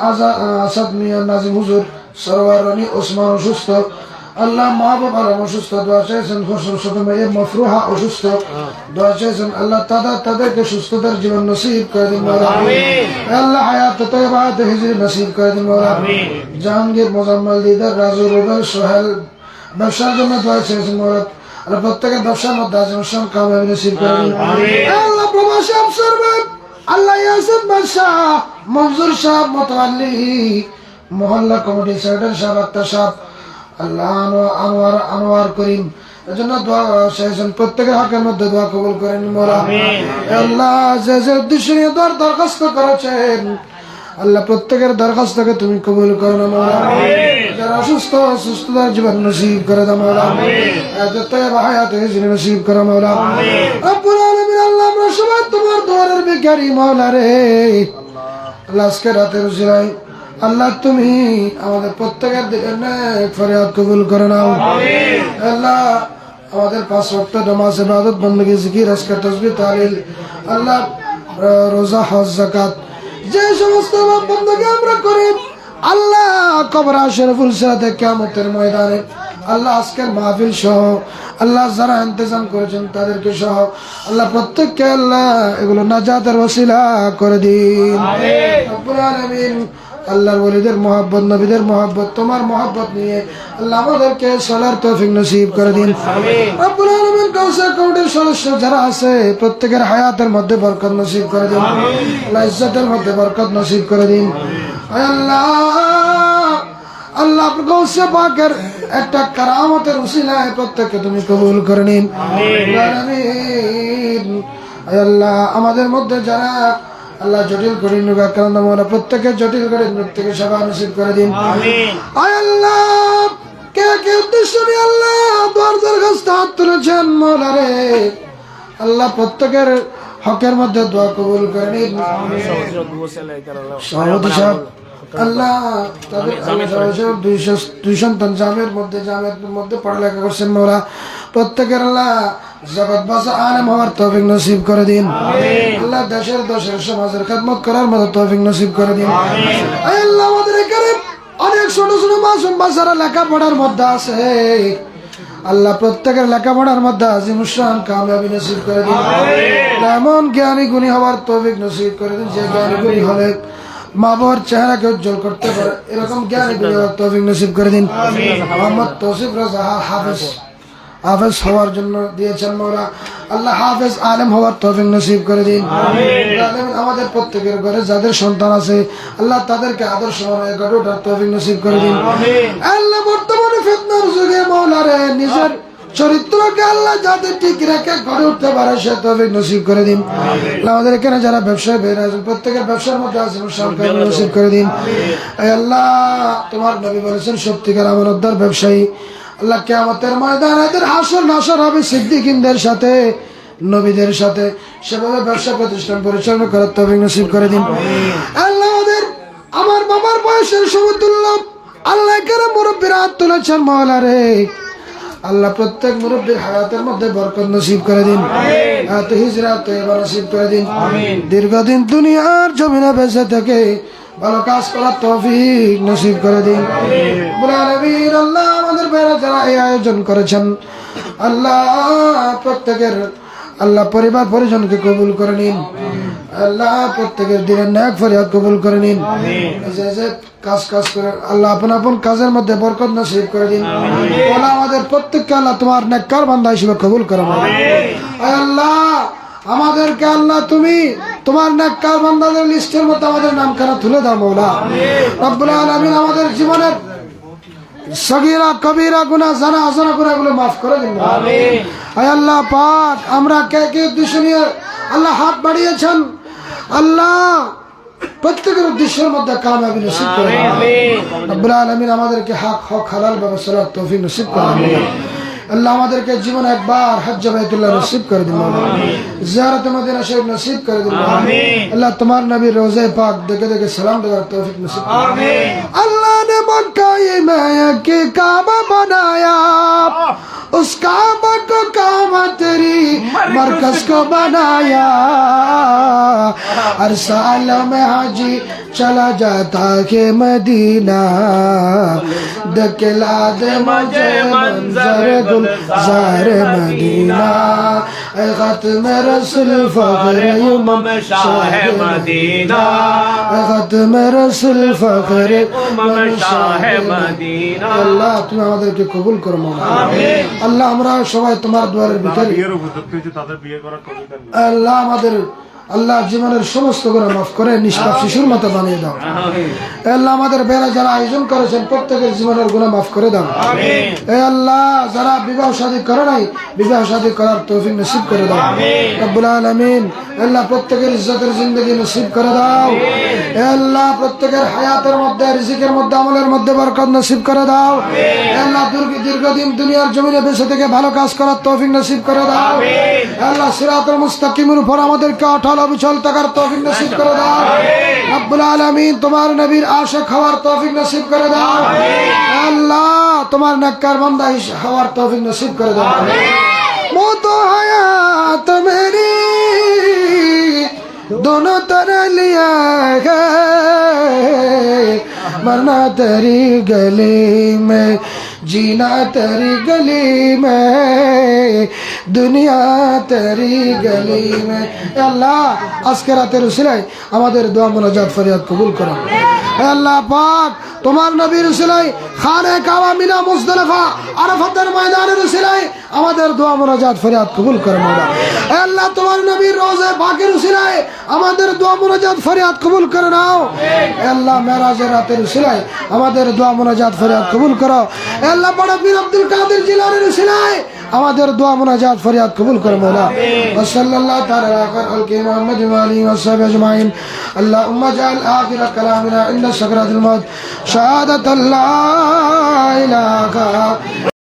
আসাদ মিয়া, নাজিম হুজুর, সরওয়ার রানী ওসমান অসুস্থ, আল্লাহ মা বাবার অসুস্থ, দোয়া চেয়েছেন হোসেন ছোট মেয়ে মফরুহা অসুস্থ, দোয়া চেয়েছেন আল্লাহ তাদেরকে সুস্থতার জীবন নসিব করে দিন মওলা। আল্লাহ হায়াত তয়্যিবাত হিজরি নসিব করে দিন মওলা। জাহাঙ্গীর, মোজাম্মেল, দিদার, রাজু, রুবেল, সোহেল ব্যবসার জন্য দোয়া চেয়েছেন মওলা। আল্লাহ প্রত্যেকের ব্যবসার মধ্যে আজিমুসান কামিয়াবি নসিব করে দিন। আল্লাহ প্রবাসী আফসার আল্লাহ ইয়াসিন বাদশাহ, মনজুর সাহেব, মোতাওয়াল্লি, মহল্লা কমিটি সেক্রেটারি সাহেব, আক্তার সাহেব, আল্লাহ আনোয়ার করিম এজন্য দোয়া চাইছেন, প্রত্যেকের হকের মধ্যে দোয়া কবুল করেন মওলা। আল্লাহ যে যে উদ্দেশ্য নিয়ে দরখাস্ত করেছেন আল্লাহ প্রত্যেকের দরখাস্তকে তুমি কবুল করো না মওলা। যারা অসুস্থ সুস্থতার জীবন নসিব করে দাও মওলা। হায়াতে জিনে নসিব করো মওলা। রব্বুল আলামিন আল্লাহ আমরা সবাই তোমার দুয়ারের ভিখারি মওলা রে। আল্লাহ আজকে রাতের উসিলায় আল্লাহ তুমি আমাদের প্রত্যেকের দিকে নেক ফরিয়াদ কবুল করে নাও। আল্লাহ আমাদের 5 ওয়াক্ত নামাজ, ইবাদত, বندگی, জিকির, আজকার, তাসবিহ, তাহলিল, আল্লাহ রোজা, হজ, যাকাত যে সমস্ত বندگی আমরা করি আল্লাহ কবর শরীফুল সিরাতে কিয়ামতের ময়দানে আল্লাহ আজকের মাহফিল সহ আল্লাহ যারা ইন্তজাম করেছেন তাদেরকে সহ আল্লাহ প্রত্যেককে আল্লাহ এগুলো নাজাতের ওসিলা করে দিন। রব্বুল আলামিন আল্লাহর ওলিদের মহব্বত, নবীদের মহব্বত, তোমার মহব্বত নিয়ে আল্লাহ আমাদেরকে চলার তৌফিক নসিব করে দিন। রব্বুল আলামিন কাউসার কমিটির সদস্য যারা আছে প্রত্যেকের হায়াতের মধ্যে বরকত নসিব করে দিন। আল্লাহ ইজ্জতের মধ্যে বরকত নসিব করে দিন। আল্লাহ আল্লাহ কাউসার পাকের একটা কারামতের উসিলায় প্রত্যেককে তুমি কবুল করে নিন। আল্লাহ আমাদের মধ্যে যারা আল্লাহ জটিল করে নির্বাচন আমরা প্রত্যেকে জটিল করে প্রত্যেকে সেবা নসিব করে দিন। আল্লাহ কে কে উদ্দেশ্য নিয়ে আল্লাহ দোয়ার দরখাস্ত হাত তুলেছেন মওলা রে আল্লাহ প্রত্যেকের হকের মধ্যে দোয়া কবুল করে নিন। সভাপতি সাহেব আল্লাহ তাদের দুই সন্তান জামের মধ্যে পড়ালেখা করছেন মওলা প্রত্যেকের আল্লাহ জগৎ বাসা আলেম হওয়ার তৌফিক নসিব করে দিন। আল্লাহ দেশের সমাজের খেদমত করার মতো তৌফিক নসিব করে দিন। আল্লাহ আমাদের এখানে অনেক ছোট ছোট মাসুম বাচ্চারা লেখাপড়ার মধ্যে আছে আল্লাহ প্রত্যেকের লেখাপড়ার মধ্যে আজিমুসান কামিয়াবি নসিব করে দিন। এমন জ্ঞানী গুণী হওয়ার তৌফিক নসিব করে দিন যে জ্ঞানী গুণী হলে মা বাবার চেহারাকে উজ্জ্বল করতে পারে এরকম জ্ঞানী গুণী হওয়ার তৌফিক নসিব করে দিন। মোহাম্মদ তৌসিফ রাজা হাফেজ হওয়ার জন্য দিয়েছেন মওলা আল্লাহ হাফেজ আলেম হওয়ার তৌফিক নসিব করে দিন। আমাদের প্রত্যেকের ঘরে যাদের সন্তান আছে আল্লাহ তাদেরকে আদর্শ গড়ে ওঠার তৌফিক নসিব করে দিন। আল্লাহ বর্তমানে ফিতনার যুগে মওলা রে নিজের চরিত্রকে আল্লাহ যাতে ঠিক রেখে গড়ে উঠতে পারে সে তৌফিক নসিব করে দিন। আমাদের এখানে যারা ব্যবসায় বের আছেন প্রত্যেকের ব্যবসার মধ্যে নসিব করে দিন। আল্লাহ তোমার নবী বলেছেন সত্যিকার আমানতদার ব্যবসায়ী আল্লাহ কিয়ামতের ময়দানে এদের হাসর নাসর হবে সিদ্দিকিনদের সাথে নবীদের সাথে সেভাবে ব্যবসা প্রতিষ্ঠান পরিচালনা করার তৌফিক নসিব করে দিন। আল্লাহ আমার বাবার বয়সের সমতুল্য আল্লাহ এখানে মুরব্বীরা হাত তুলেছেন মওলা রে আল্লাহ প্রত্যেক মুরব্বীর হায়াতের মধ্যে বরকত নসিব করে দিন। হিজরাত তয়্যিবা নসিব করে দিন। দীর্ঘদিন দুনিয়ার জমিনে বেঁচে থেকে ভালো কাজ করার তৌফিক নসিব করে দিন। আল্লাহ আমাদের ভাইরা যারা এই আয়োজন করেছেন আল্লাহ প্রত্যেকের আল্লাহ পরিবার পরিজনকে কবুল করে নিন। আল্লাহ প্রত্যেকের দিনের নেক ফরিয়াদ কবুল করে নিন। যে কাজ করে আল্লাহ আপন আপন কাজের মধ্যে বরকত নসিব করে দিন। আমাদের প্রত্যেককে আল্লাহ তোমার নেককার বান্দা হিসেবে কবুল করো। আল্লাহ আমাদেরকে আল্লাহ তুমি তোমার নেককার বান্দাদের লিস্টের মধ্যে আমাদের নামখানা তুলে দাও মওলা রব্বুল আলামিন। আমাদের জীবনের সগীরা কবিরা গুনাহ জানা অজানা গুনাহগুলো মাফ করে দিন আমিন। আয় আল্লাহ পাক, আমরা কে কে উদ্দেশ্য নিয়ে আল্লাহ হাত বাড়িয়েছেন, আল্লাহ প্রত্যেকের উদ্দেশ্যের মধ্যে কামিয়াবি নসিব করে দিন আমিন। রব্বুল আলামিন আমাদেরকে হক হালাল ভাবে চলার তৌফিক নসিব করে দিন আল্লাহ। আমাদেরকে জীবনে একবার হজ্জ বাইতুল্লাহ নসিব করে দিন জিয়ারত মদিনা শরীফ নসিব করে দিন আল্লাহ। তোমার নবীর রোজে পাক দেখে দেখে সালাম দেওয়ার তৌফিক নসিব করে দিন। अल्लाह ने मक्का में के काबा बनाया, उस काबा को काबा तेरी मरकज को बनाया। हर साल में हाजी चला जाता के मदीना, दिखला दे मुझे मंजर गुलजार मदीना। ऐ खत्म रसूल फख्र उम्म शाह मदीना, ऐ खत्म रसूल फख्र उम्म शाह मदीना। আল্লাহ তুমি আমাদেরকে কবুল করো মওলা আমিন। আল্লাহ আমরা সবাই তোমার দুয়ারের ভিতরে আল্লাহ আমাদের আল্লাহ জীবনের সমস্ত গুনাহ মাফ করে নিষ্পাপ শিশুর মতো বানিয়ে দাও আল্লাহ। আমাদের বেলা যারা আয়োজন করেছেন প্রত্যেকের জীবনের গুনাহ মাফ করে দাও এ আল্লাহ। যারা বিবাহ শাদী করে নাই বিবাহ শাদী করার তৌফিক নসিব করে দাও রব্বুল আলামিন। আল্লাহ প্রত্যেকের ইজ্জতের জিন্দেগি নসিব করে দাও এ আল্লাহ। প্রত্যেকের হায়াতের মধ্যে রিজিকের মধ্যে আমলের মধ্যে বরকত নসিব করে দাও এ আল্লাহ। দীর্ঘদিন দুনিয়ার জমিনে বেঁচে থেকে ভালো কাজ করার তৌফিক নসিব করে দাও আল্লাহ। সিরাতুল মুস্তাকিমের উপর আমাদেরকে অটল অবিচল থাকার তৌফিক নসিব করে দাও রব্বুল আলামিন। তোমার নবীর আশিক হওয়ার তৌফিক নসিব করে দাও আল্লাহ। তোমার নেককার বান্দা হওয়ার তৌফিক নসিব করে দাও। মौत हयात मेरी दोनों तरह लिया है, मरना तेरी गली में जीना तेरी गली में दुनिया तेरी गली में। আল্লাহ আজকে রাতের উসিলায় আমাদের দোয়া মুনাজাত ফরিয়াদ কবুল করো আল্লাহ পাক। তোমার নবীর উসিলায় খানে কাবা মিনা মুজদালিফা আরাফাতের ময়দানের উসিলায় আমাদের দোয়া মুনাজাত ফরিয়াদ কবুল করো মওলা আল্লাহ। তোমার নবীর রোজে পাকের উসিলায় আমাদের দোয়া মুনাজাত ফরিয়াদ কবুল করে নাও আল্লাহ। মেরাজের রাতের উসিলায় আমাদের দোয়া মুনাজাত ফরিয়াদ কবুল করো আল্লাহ। বড় পীর আব্দুল কাদের জিলানীর উসিলায় আমাদের দোয়া মুনাজাত ফরিয়াদ কবুল করো মওলা। ওয়া সাল্লাল্লাহু তাআলা আলা খালকি মুহাম্মদ ওয়া আলিহি ওয়া সাহবিহি আজমাইন। আল্লাহুম্মা জাআল আখির কালামিনা ইনদা সাকরাতিল মউত শাহাদাতাল লা ইলাহা